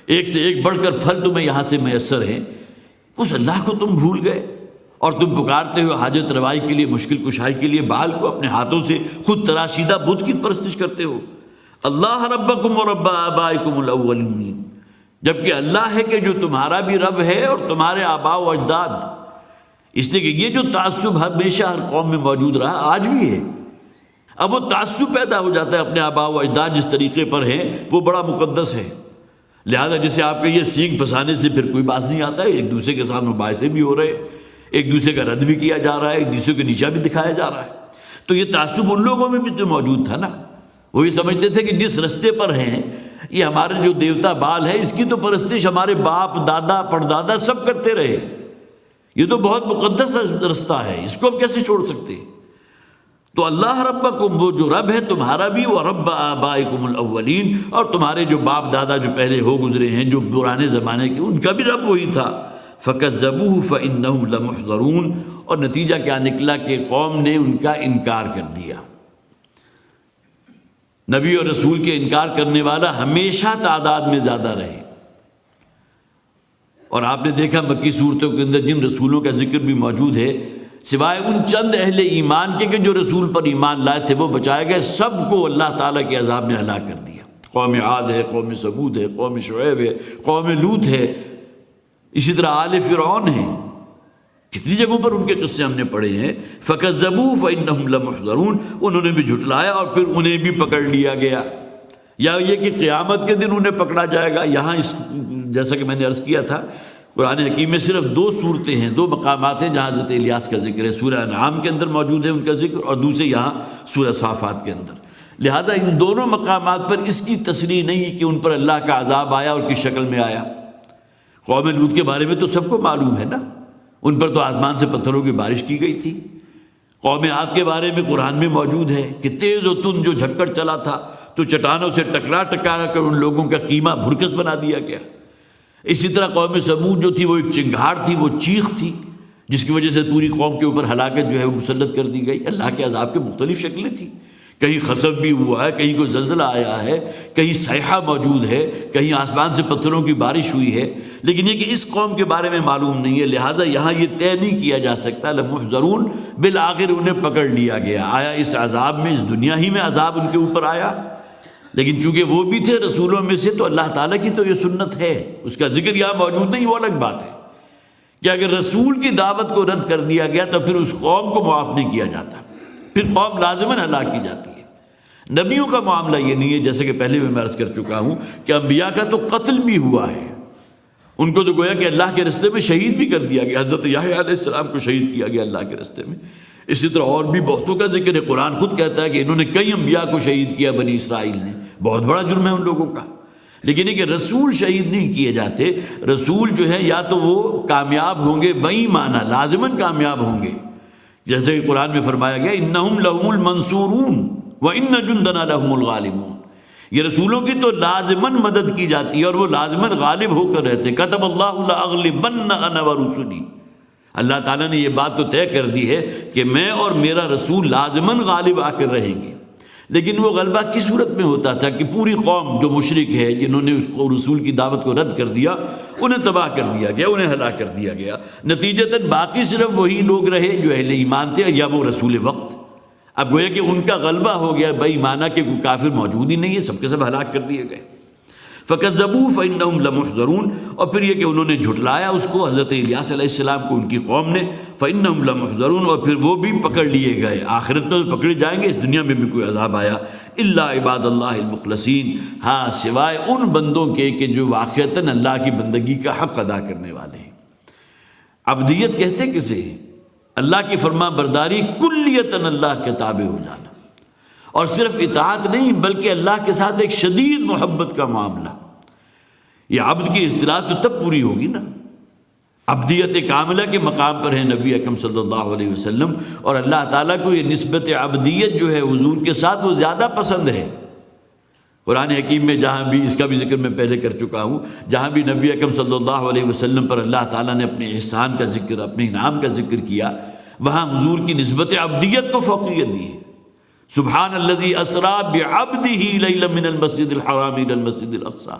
ایک سے ایک بڑھ کر پھل تمہیں یہاں سے میسر ہیں. اس اللہ کو تم بھول گئے اور تم پکارتے ہو حاجت روائی کے لیے, مشکل کشائی کے لیے بال کو, اپنے ہاتھوں سے خود تراشیدہ بت کی پرستش کرتے ہو. اللہ ربکم و رب آبائکم الاولین, جبکہ اللہ ہے کہ جو تمہارا بھی رب ہے اور تمہارے آباء و اجداد. اس لیے کہ یہ جو تعصب ہمیشہ ہر قوم میں موجود رہا آج بھی ہے. اب وہ تعصب پیدا ہو جاتا ہے، اپنے آباء و اجداد جس طریقے پر ہیں وہ بڑا مقدس ہے، لہذا جیسے آپ کے یہ سینگ پھنسانے سے پھر کوئی باز نہیں آتا ہے، ایک دوسرے کے سامنے مباحثے بھی ہو رہے، ایک دوسرے کا رد بھی کیا جا رہا ہے، ایک دوسرے کے نیچا بھی دکھایا جا رہا ہے۔ تو یہ تعصب ان لوگوں میں بھی تو موجود تھا نا، وہ یہ سمجھتے تھے کہ جس رستے پر ہیں یہ ہمارے جو دیوتا بال ہے اس کی تو پرستش ہمارے باپ دادا پردادا سب کرتے رہے، یہ تو بہت مقدس رستہ ہے، اس کو ہم کیسے چھوڑ سکتے ہیں؟ تو اللہ ربکم، وہ جو رب ہے تمہارا بھی، وہ رب آبائکم الاولین، اور تمہارے جو باپ دادا جو پہلے ہو گزرے ہیں جو پرانے زمانے کے، ان کا بھی رب وہی تھا۔ فکذبوہ فانہم لمحضرون، اور نتیجہ کیا نکلا کہ قوم نے ان کا انکار کر دیا۔ نبی اور رسول کے انکار کرنے والا ہمیشہ تعداد میں زیادہ رہے، اور آپ نے دیکھا مکی صورتوں کے اندر جن رسولوں کا ذکر بھی موجود ہے، سوائے ان چند اہل ایمان کے کہ جو رسول پر ایمان لائے تھے وہ بچائے گئے، سب کو اللہ تعالیٰ کے عذاب نے ہلاک کر دیا۔ قوم عاد ہے، قوم ثمود ہے، قوم شعیب ہے، قوم لوط ہے، اسی طرح آل فرعون ہے، کتنی جگہوں پر ان کے قصے ہم نے پڑھے ہیں۔ فَكَذَّبُوا فَإِنَّهُمْ لَمُحْضَرُونَ، انہوں نے بھی جھٹلایا اور پھر انہیں بھی پکڑ لیا گیا، یا یہ کہ قیامت کے دن انہیں پکڑا جائے گا۔ یہاں جیسا کہ میں نے عرض کیا تھا، قرآن حکیم میں صرف 2 صورتیں ہیں، 2 مقامات ہیں جہاں حضرت الیاس کا ذکر ہے، سورہ انعام کے اندر موجود ہے ان کا ذکر، اور دوسرے یہاں سورہ صافات کے اندر۔ لہذا ان دونوں مقامات پر اس کی تصریح نہیں کہ ان پر اللہ کا عذاب آیا اور کس شکل میں آیا۔ قوم لوط کے بارے میں تو سب کو معلوم ہے نا، ان پر تو آسمان سے پتھروں کی بارش کی گئی تھی۔ قوم عاد کے بارے میں قرآن میں موجود ہے کہ تیز و تند جو جھکڑ چلا تھا تو چٹانوں سے ٹکرا کر ان لوگوں کا قیمہ بھرکس بنا دیا گیا۔ اسی طرح قوم ثمود جو تھی وہ ایک چنگھاڑ تھی، وہ چیخ تھی، جس کی وجہ سے پوری قوم کے اوپر ہلاکت جو ہے وہ مسلط کر دی گئی۔ اللہ کے عذاب کے مختلف شکلیں تھیں، کہیں خسف بھی ہوا ہے، کہیں کوئی زلزلہ آیا ہے، کہیں صیحہ موجود ہے، کہیں آسمان سے پتھروں کی بارش ہوئی ہے، لیکن یہ کہ اس قوم کے بارے میں معلوم نہیں ہے، لہٰذا یہاں یہ طے نہیں کیا جا سکتا۔ لمحضرون، بالآخر انہیں پکڑ لیا گیا۔ آیا اس عذاب میں، اس دنیا ہی میں عذاب ان کے اوپر آیا، لیکن چونکہ وہ بھی تھے رسولوں میں سے تو اللہ تعالیٰ کی تو یہ سنت ہے، اس کا ذکر یہاں موجود نہیں، وہ الگ بات ہے کہ اگر رسول کی دعوت کو رد کر دیا گیا تو پھر اس قوم کو معاف نہیں کیا جاتا، پھر قوم لازماً ہلاک کی جاتی ہے۔ نبیوں کا معاملہ یہ نہیں ہے، جیسے کہ پہلے میں عرض کر چکا ہوں کہ انبیاء کا تو قتل بھی ہوا ہے، ان کو تو گویا کہ اللہ کے رستے میں شہید بھی کر دیا گیا، حضرت یحییٰ علیہ السلام کو شہید کیا گیا اللہ کے رستے میں۔ اسی طرح اور بھی بہتوں کا ذکر ہے، قرآن خود کہتا ہے کہ انہوں نے کئی انبیاء کو شہید کیا بنی اسرائیل نے، بہت بڑا جرم ہے ان لوگوں کا۔ لیکن یہ کہ رسول شہید نہیں کیے جاتے، رسول جو ہے یا تو وہ کامیاب ہوں گے بایمانہ، لازماً کامیاب ہوں گے، جیسے کہ قرآن میں فرمایا گیا انہم لہم المنصورون وان جندنا لہم الغالبون، یہ رسولوں کی تو لازماً مدد کی جاتی ہے اور وہ لازماً غالب ہو کر رہتے ہیں۔ کتب اللہ لاغلبن انا ورسلی، اللہ تعالیٰ نے یہ بات تو طے کر دی ہے کہ میں اور میرا رسول لازماً غالب آ کر رہیں گے، لیکن وہ غلبہ کس صورت میں ہوتا تھا کہ پوری قوم جو مشرک ہے، جنہوں نے اس کو رسول کی دعوت کو رد کر دیا، انہیں تباہ کر دیا گیا، انہیں ہلاک کر دیا گیا۔ نتیجتاً باقی صرف وہی لوگ رہے جو اہل ایمان تھے یا وہ رسول وقت۔ اب گویا کہ ان کا غلبہ ہو گیا بے ایمانہ کہ کوئی کافر موجود ہی نہیں ہے، سب کے سب ہلاک کر دیے گئے۔ فَكَذَّبُوا فَإِنَّهُمْ لَمُحْضَرُونَ، اور پھر یہ کہ انہوں نے جھٹلایا اس کو، حضرت الیاس علیہ السلام کو ان کی قوم نے، فَإِنَّهُمْ لَمُحْضَرُونَ، اور پھر وہ بھی پکڑ لیے گئے، آخرت میں پکڑے جائیں گے، اس دنیا میں بھی کوئی عذاب آیا۔ إِلَّا عِبَادَ اللَّهِ الْمُخْلَصِينَ، ہاں سوائے ان بندوں کے کہ جو واقعتاً اللہ کی بندگی کا حق ادا کرنے والے ہیں۔ عبدیت کہتے کسے ہیں؟ اللہ کی فرما برداری کلیتاً اللہ کے تابع ہو جانا، اور صرف اطاعت نہیں بلکہ اللہ کے ساتھ ایک شدید محبت کا معاملہ۔ یہ عبد کی اصطلاح تو تب پوری ہوگی نا، عبدیت کاملہ کے مقام پر ہے نبی اکرم صلی اللہ علیہ وسلم، اور اللہ تعالیٰ کو یہ نسبت عبدیت جو ہے حضور کے ساتھ وہ زیادہ پسند ہے۔ قرآن حکیم میں جہاں بھی، اس کا بھی ذکر میں پہلے کر چکا ہوں، جہاں بھی نبی اکرم صلی اللہ علیہ وسلم پر اللہ تعالیٰ نے اپنے احسان کا ذکر، اپنے انعام کا ذکر کیا، وہاں حضور کی نسبت عبدیت کو فوقیت دی ہے۔ سبحان الذی اسریٰ بعبدہ لیلا من المسجد الحرام الی المسجد الاقصی،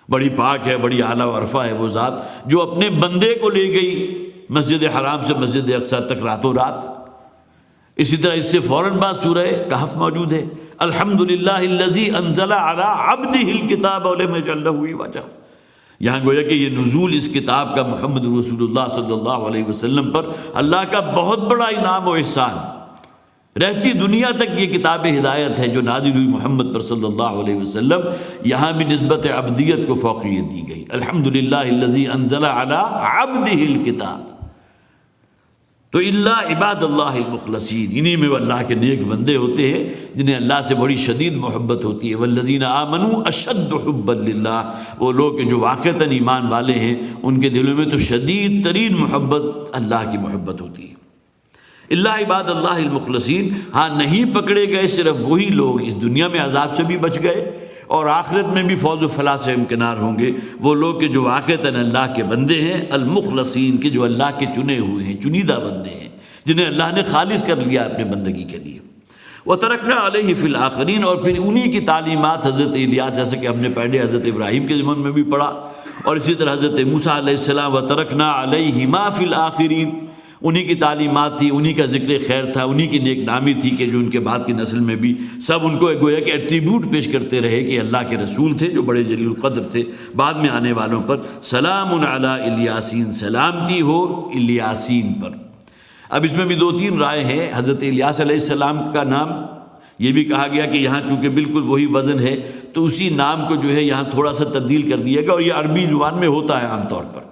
بڑی پاک ہے، بڑی اعلیٰ و عرفہ ہے وہ ذات جو اپنے بندے کو لے گئی مسجد حرام سے مسجد اقصی تک راتوں رات۔ اسی طرح اس سے فوراً بعد سورہ کہف موجود ہے، الحمدللہ الذی انزل علی عبدہ الکتاب ولم یجعل لہ عوجا۔ یہاں گویا کہ یہ نزول اس کتاب کا محمد رسول اللہ صلی اللہ علیہ وسلم پر اللہ کا بہت بڑا انعام و احسان، رہتی دنیا تک یہ کتاب ہدایت ہے جو نازل ہوئی محمد پر صلی اللہ علیہ وسلم. یہاں بھی نسبت عبدیت کو فوقیت دی گئی. الحمدللہ الذی انزل علی عبدہ الکتاب. تو الا عباد اللہ المخلصین، انہی میں وہ اللہ کے نیک بندے ہوتے ہیں جنہیں اللہ سے بڑی شدید محبت ہوتی ہے. والذین آمنوا اشد حبا للہ، وہ لوگ جو واقعتاً ایمان والے ہیں ان کے دلوں میں تو شدید ترین محبت اللہ کی محبت ہوتی ہے. الا عباد اللہ المخلصین، ہاں نہیں پکڑے گئے صرف وہی لوگ اس دنیا میں عذاب سے بھی بچ گئے اور آخرت میں بھی فوز و فلاح سے امکنار ہوں گے، وہ لوگ کہ جو واقعتاً اللہ کے بندے ہیں، المخلصین کے جو اللہ کے چنے ہوئے ہیں، چنیدہ بندے ہیں جنہیں اللہ نے خالص کر لیا اپنے بندگی کے لیے. وَتَرَكْنَا عَلَيْهِ فِي الْآخِرِينَ، اور پھر انہی کی تعلیمات حضرت الیاس، جیسے کہ ہم نے پہلے حضرت ابراہیم کے زمانے میں بھی پڑھا، اور اسی طرح حضرت موسیٰ علیہ السلام وَتَرَكْنَا عَلَيْهِمَا فِي الْآخِرِينَ، انہی کی تعلیمات تھی، انہی کا ذکر خیر تھا، انہی کی نیک نامی تھی کہ جو ان کے بعد کی نسل میں بھی سب ان کو گویا کہ ایٹریبیوٹ پیش کرتے رہے کہ اللہ کے رسول تھے جو بڑے جلیل القدر تھے. بعد میں آنے والوں پر سلام علی الیاسین، سلامتی ہو الیاسین پر. اب اس میں بھی 2-3 رائے ہیں. حضرت الیاس علیہ السلام کا نام یہ بھی کہا گیا کہ یہاں چونکہ بالکل وہی وزن ہے تو اسی نام کو جو ہے یہاں تھوڑا سا تبدیل کر دیا گیا، اور یہ عربی زبان میں ہوتا ہے عام طور پر.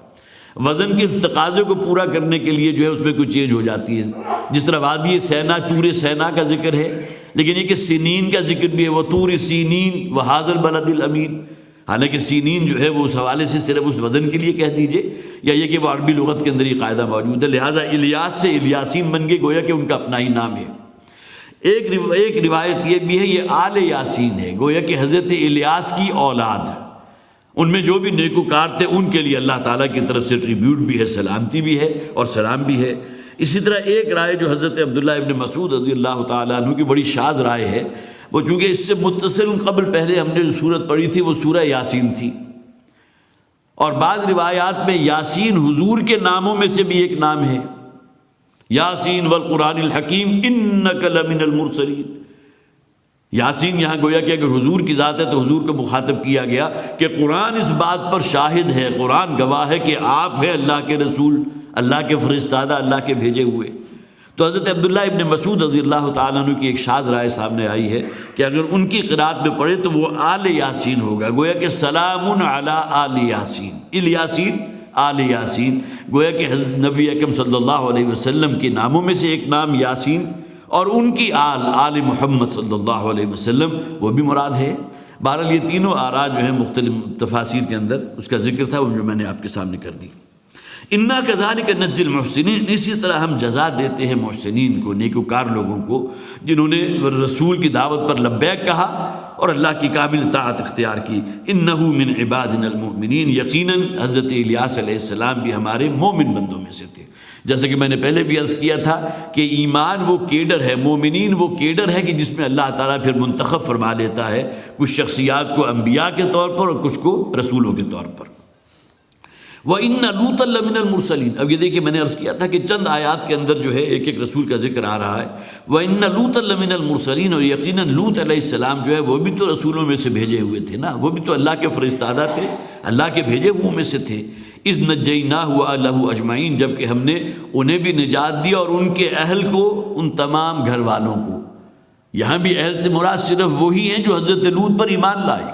وزن کے اس تقاضے کو پورا کرنے کے لیے جو ہے اس میں کوئی چینج ہو جاتی ہے. جس طرح وادی سینا، طور سینا کا ذکر ہے، لیکن یہ کہ سینین کا ذکر بھی ہے، وہ طور سینین و ھذا البلد الامین. حالانکہ سینین جو ہے وہ اس حوالے سے صرف اس وزن کے لیے کہہ دیجئے، یا یہ کہ وہ عربی لغت کے اندر یہ قاعدہ موجود ہے. لہٰذا الیاس سے الیاسین بن گئے، گویا کہ ان کا اپنا ہی نام ہے. ایک روایت یہ بھی ہے یہ آل یاسین ہے، گویا کہ حضرت الیاس کی اولاد، ان میں جو بھی نیکوکار تھے ان کے لیے اللہ تعالیٰ کی طرف سے ٹریبیوٹ بھی ہے، سلامتی بھی ہے اور سلام بھی ہے. اسی طرح ایک رائے جو حضرت عبداللہ ابن مسعود رضی اللہ تعالیٰ عنہ کی بڑی شاذ رائے ہے، وہ چونکہ اس سے متصل قبل پہلے ہم نے جو سورت پڑھی تھی وہ سورہ یاسین تھی، اور بعض روایات میں یاسین حضور کے ناموں میں سے بھی ایک نام ہے، یاسین والقرآن الحکیم انک لمن المرسلین. یاسین یہاں گویا کہ اگر حضور کی ذات ہے تو حضور کو مخاطب کیا گیا کہ قرآن اس بات پر شاہد ہے، قرآن گواہ ہے کہ آپ ہیں اللہ کے رسول، اللہ کے فرستادہ، اللہ کے بھیجے ہوئے. تو حضرت عبداللہ ابن مسعود رضی اللہ تعالیٰ عنہ کی ایک شاذ رائے سامنے آئی ہے کہ اگر ان کی قرات میں پڑھے تو وہ آل یاسین ہوگا، گویا کہ سلام علی آل یاسین، الیاسین آل یاسین. گویا کہ حضرت نبی اکرم صلی اللہ علیہ وسلم کے ناموں میں سے ایک نام یاسین، اور ان کی آل محمد صلی اللہ علیہ وسلم وہ بھی مراد ہے. بہرحال یہ تینوں آراء جو ہیں مختلف تفاسیر کے اندر اس کا ذکر تھا، وہ جو میں نے آپ کے سامنے کر دی. انا کذالک نجزی المحسنین، اسی طرح ہم جزا دیتے ہیں محسنین کو، نیکوکار لوگوں کو جنہوں نے رسول کی دعوت پر لبیک کہا اور اللہ کی کامل اطاعت اختیار کی. انہ من عبادنا المؤمنین، یقیناً حضرت الیاس علیہ السلام بھی ہمارے مومن بندوں میں سے تھے. جیسے کہ میں نے پہلے بھی عرض کیا تھا کہ ایمان وہ کیڈر ہے، مومنین وہ کیڈر ہے کہ جس میں اللہ تعالیٰ پھر منتخب فرما لیتا ہے کچھ شخصیات کو انبیاء کے طور پر اور کچھ کو رسولوں کے طور پر. وَإِنَّ لُوطًا لَمِنَ الْمُرْسَلِينَ، اب یہ دیکھیے میں نے عرض کیا تھا کہ چند آیات کے اندر جو ہے ایک ایک رسول کا ذکر آ رہا ہے. وَإِنَّ لُوطًا لَمِنَ الْمُرْسَلِينَ، اور یقیناً لوط علیہ السلام جو ہے وہ بھی تو رسولوں میں سے بھیجے ہوئے تھے نا، وہ بھی تو اللہ کے فرستادہ تھے، اللہ کے بھیجے ہوئوں میں سے تھے. اذ نجیناہ وَأَهْلَهُ اجمعین، جب کہ ہم نے انہیں بھی نجات دی اور ان کے اہل کو، ان تمام گھر والوں کو. یہاں بھی اہل سے مراد صرف وہی ہیں جو حضرت لوط پر ایمان لائے،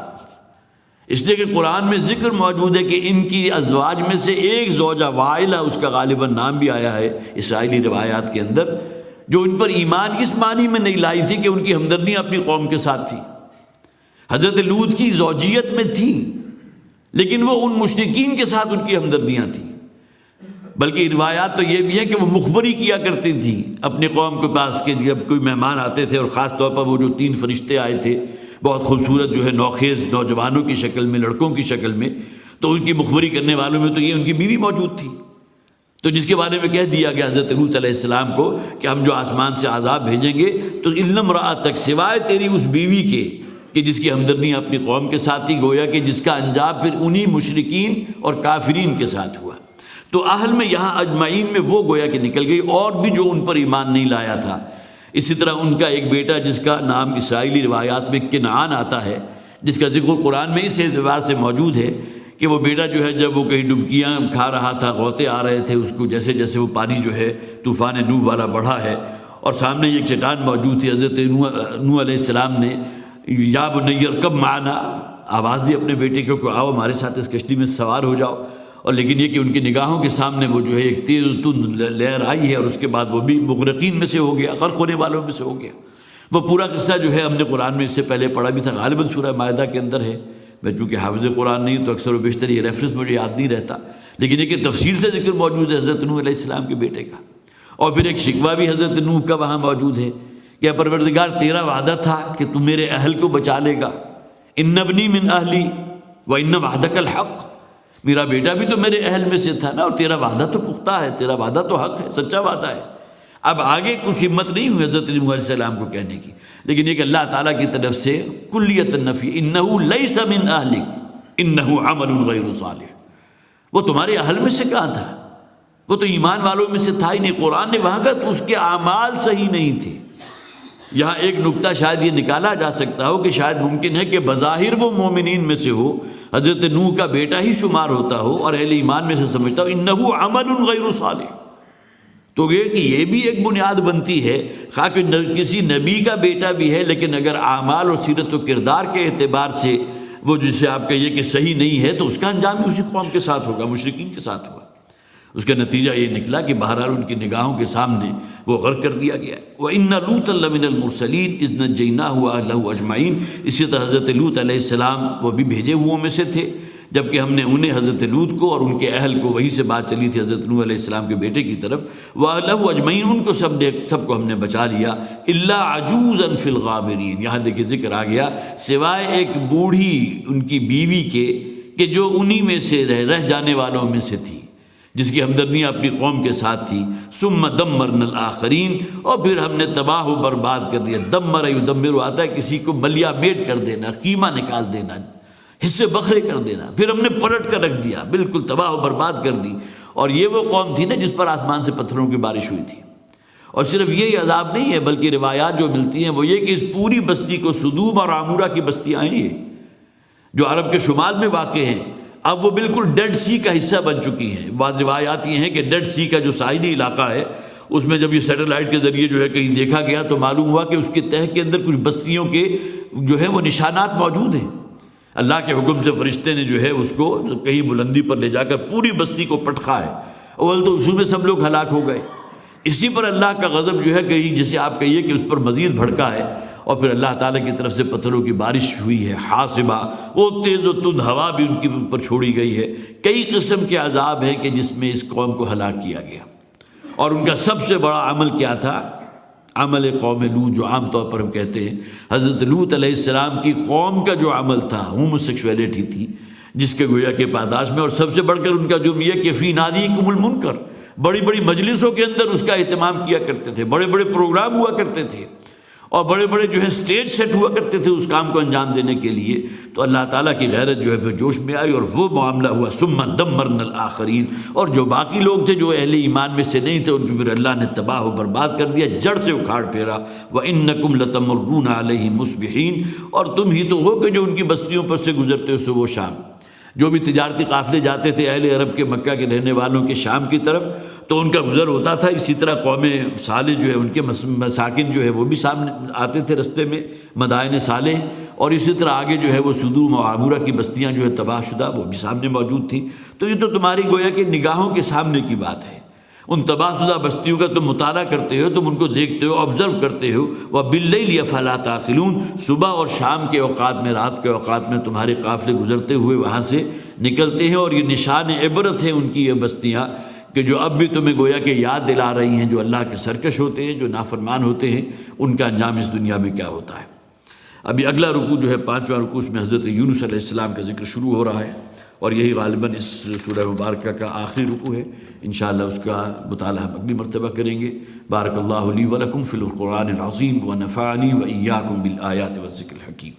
اس لیے کہ قرآن میں ذکر موجود ہے کہ ان کی ازواج میں سے ایک زوجہ وائلہ، اس کا غالباً نام بھی آیا ہے اسرائیلی روایات کے اندر، جو ان پر ایمان اس معنی میں نہیں لائی تھی کہ ان کی ہمدردیاں اپنی قوم کے ساتھ تھی. حضرت لوط کی زوجیت میں تھی لیکن وہ ان مشرکین کے ساتھ ان کی ہمدردیاں تھیں. بلکہ روایات تو یہ بھی ہے کہ وہ مخبری کیا کرتی تھی اپنی قوم کے پاس کہ جب کوئی مہمان آتے تھے، اور خاص طور پر وہ جو 3 فرشتے آئے تھے بہت خوبصورت جو ہے نوخیز نوجوانوں کی شکل میں، لڑکوں کی شکل میں، تو ان کی مخبری کرنے والوں میں تو یہ ان کی بیوی موجود تھی. تو جس کے بارے میں کہہ دیا گیا حضرت لوط علیہ السلام کو کہ ہم جو آسمان سے عذاب بھیجیں گے تو الا امرأتک، سوائے تیری اس بیوی کے کہ جس کی ہمدردیاں اپنی قوم کے ساتھ تھی، گویا کہ جس کا انجام پھر انہی مشرکین اور کافرین کے ساتھ ہوا. تو اہل میں یہاں اجمعین میں وہ گویا کہ نکل گئی، اور بھی جو ان پر ایمان نہیں لایا تھا. اسی طرح ان کا ایک بیٹا جس کا نام اسرائیلی روایات میں کنعان آتا ہے، جس کا ذکر قرآن میں اس اعتبار سے موجود ہے کہ وہ بیٹا جو ہے جب وہ کہیں ڈبکیاں کھا رہا تھا، غوطے آ رہے تھے اس کو، جیسے جیسے وہ پانی جو ہے طوفان نوح والا بڑھا ہے اور سامنے ایک چٹان موجود تھی. حضرت نوح علیہ السلام نے یا بنی ارکب معنا آواز دی اپنے بیٹے کو کہ آؤ ہمارے ساتھ اس کشتی میں سوار ہو جاؤ. اور لیکن یہ کہ ان کی نگاہوں کے سامنے وہ جو ہے ایک تیز تند لہر آئی ہے اور اس کے بعد وہ بھی مغرقین میں سے ہو گیا, غرق ہونے والوں میں سے ہو گیا. وہ پورا قصہ جو ہے ہم نے قرآن میں اس سے پہلے پڑھا بھی تھا, غالباً سورہ مائدہ کے اندر ہے. میں چونکہ حافظ قرآن نہیں تو اکثر و بیشتر یہ ریفرنس مجھے یاد نہیں رہتا, لیکن یہ کہ تفصیل سے ذکر موجود ہے حضرت نوح علیہ السلام کے بیٹے کا. اور پھر ایک شکوہ بھی حضرت نوح کا وہاں موجود ہے کہ پروردگار تیرا وعدہ تھا کہ تو میرے اہل کو بچا لے گا, ان ابنی من اہلی وان وعدک الحق, میرا بیٹا بھی تو میرے اہل میں سے تھا نا, اور تیرا وعدہ تو پختہ ہے, تیرا وعدہ تو حق ہے, سچا وعدہ ہے. اب آگے کچھ ہمت نہیں ہوئی حضرت نوح علیہ السلام کو کہنے کی, لیکن یہ کہ اللہ تعالیٰ کی طرف سے کلیت النفی, انہ لیس من اہلک انہ عمل غیر صالح, وہ تمہارے اہل میں سے کہاں تھا, وہ تو ایمان والوں میں سے تھا ہی نہیں. قرآن نے وہاں کا اس کے اعمال صحیح نہیں تھے. یہاں ایک نکتہ شاید یہ نکالا جا سکتا ہو کہ شاید ممکن ہے کہ بظاہر وہ مومنین میں سے ہو, حضرت نوح کا بیٹا ہی شمار ہوتا ہو اور اہل ایمان میں سے سمجھتا ہو انہ عمل غیر صالح. تو یہ کہ یہ بھی ایک بنیاد بنتی ہے, خواہ کہ کسی نبی کا بیٹا بھی ہے, لیکن اگر اعمال اور سیرت و کردار کے اعتبار سے وہ جسے آپ کہیے کہ صحیح نہیں ہے تو اس کا انجام بھی اسی قوم کے ساتھ ہوگا, مشرکین کے ساتھ ہوگا. اس کا نتیجہ یہ نکلا کہ بہرحال ان کی نگاہوں کے سامنے وہ غرق کر دیا گیا. وَإِنَّ لُوطًا لَمِنَ الْمُرْسَلِينَ إِذْ نَجَّيْنَاهُ وَأَهْلَهُ أَجْمَعِينَ. اسی طرح حضرت لوط علیہ السلام وہ بھی بھیجے ہوئوں میں سے تھے, جبکہ ہم نے انہیں حضرت لوط کو اور ان کے اہل کو, وہی سے بات چلی تھی حضرت نوح علیہ السلام کے بیٹے کی طرف, وَأَهْلَهُ أَجْمَعِينَ, ان کو سب کو ہم نے بچا لیا. إِلَّا عَجُوزًا فِي الْغَابِرِينَ, یہاں دیکھیں ذکر آ گیا سوائے ایک بوڑھی ان کی بیوی کے کہ جو انہی میں سے رہ جانے والوں میں سے تھی, جس کی ہمدردیاں اپنی قوم کے ساتھ تھی. ثم دمرنا الآخرین, اور پھر ہم نے تباہ و برباد کر دیا. دمر یدمر آتا ہے کسی کو ملیا میٹ کر دینا, قیمہ نکال دینا, حصے بکھرے کر دینا. پھر ہم نے پلٹ کر رکھ دیا, بالکل تباہ و برباد کر دی. اور یہ وہ قوم تھی نا جس پر آسمان سے پتھروں کی بارش ہوئی تھی. اور صرف یہی عذاب نہیں ہے, بلکہ روایات جو ملتی ہیں وہ یہ کہ اس پوری بستی کو, سدوم اور عامورہ کی بستیاں ہیں یہ جو عرب کے شمال میں واقع ہیں, اب وہ بالکل ڈیڈ سی کا حصہ بن چکی ہیں. بعض روایات یہ ہیں کہ ڈیڈ سی کا جو ساحلی علاقہ ہے اس میں جب یہ سیٹلائٹ کے ذریعے جو ہے کہیں دیکھا گیا تو معلوم ہوا کہ اس کے تہہ کے اندر کچھ بستیوں کے جو ہے وہ نشانات موجود ہیں. اللہ کے حکم سے فرشتے نے جو ہے اس کو کہیں بلندی پر لے جا کر پوری بستی کو پٹخا ہے. اول تو اسی میں سب لوگ ہلاک ہو گئے. اسی پر اللہ کا غضب جو ہے کہیں جسے آپ کہیے کہ اس پر مزید بھڑکا ہے, اور پھر اللہ تعالیٰ کی طرف سے پتھروں کی بارش ہوئی ہے حاصبہ, وہ تیز و تند ہوا بھی ان کے اوپر چھوڑی گئی ہے. کئی قسم کے عذاب ہیں کہ جس میں اس قوم کو ہلاک کیا گیا. اور ان کا سب سے بڑا عمل کیا تھا, عمل قوم لوط, جو عام طور پر ہم کہتے ہیں حضرت لوط علیہ السلام کی قوم کا جو عمل تھا ہومو سیکشولیٹی تھی, جس کے گویا کے پاداش میں, اور سب سے بڑھ کر ان کا جرم یہ کہ فی نادیکم المنکر, بڑی بڑی مجلسوں کے اندر اس کا اہتمام کیا کرتے تھے, بڑے بڑے پروگرام ہوا کرتے تھے, اور بڑے بڑے جو ہے سٹیج سیٹ ہوا کرتے تھے اس کام کو انجام دینے کے لیے. تو اللہ تعالیٰ کی غیرت جو ہے پھر جوش میں آئی اور وہ معاملہ ہوا. ثم دمرنا الآخرین, اور جو باقی لوگ تھے جو اہل ایمان میں سے نہیں تھے ان کو پھر اللہ نے تباہ و برباد کر دیا, جڑ سے اکھاڑ پھیرا. وَإِنَّكُمْ لَتَمُرُّونَ عَلَيْهِمْ مُصْبِحِينَ, اور تم ہی تو ہو کہ جو ان کی بستیوں پر سے گزرتے ہو صبح و شام. جو بھی تجارتی قافلے جاتے تھے اہل عرب کے, مکہ کے رہنے والوں کے شام کی طرف, تو ان کا گزر ہوتا تھا. اسی طرح قوم صالح جو ہے ان کے مساکن جو ہے وہ بھی سامنے آتے تھے رستے میں, مدائن صالح, اور اسی طرح آگے جو ہے وہ سدوم و عامورہ کی بستیاں جو ہے تباہ شدہ وہ بھی سامنے موجود تھیں. تو یہ تو تمہاری گویا کہ نگاہوں کے سامنے کی بات ہے. ان تباہ شدہ بستیوں کا تم مطالعہ کرتے ہو, تم ان کو دیکھتے ہو, آبزرو کرتے ہو. وَبِاللَّيْلِ أَفَلَا تَعْقِلُونَ, صبح اور شام کے اوقات میں, رات کے اوقات میں تمہارے قافلے گزرتے ہوئے وہاں سے نکلتے ہیں. اور یہ نشان عبرت ہے ان کی یہ بستیاں کہ جو اب بھی تمہیں گویا کہ یاد دلا رہی ہیں, جو اللہ کے سرکش ہوتے ہیں, جو نافرمان ہوتے ہیں, ان کا انجام اس دنیا میں کیا ہوتا ہے. ابھی اگلا رکوع جو ہے 5واں رکوع, اس میں حضرت یونس علیہ السلام کا ذکر شروع ہو رہا ہے, اور یہی غالباً اس سورہ مبارکہ کا آخری رکوع ہے. انشاءاللہ اس کا مطالعہ ہم اگلی مرتبہ کریں گے. بارک اللہ لی ولکم فی القرآن العظیم ونفعنی وإیاکم بالآیات والذکر الحکیم.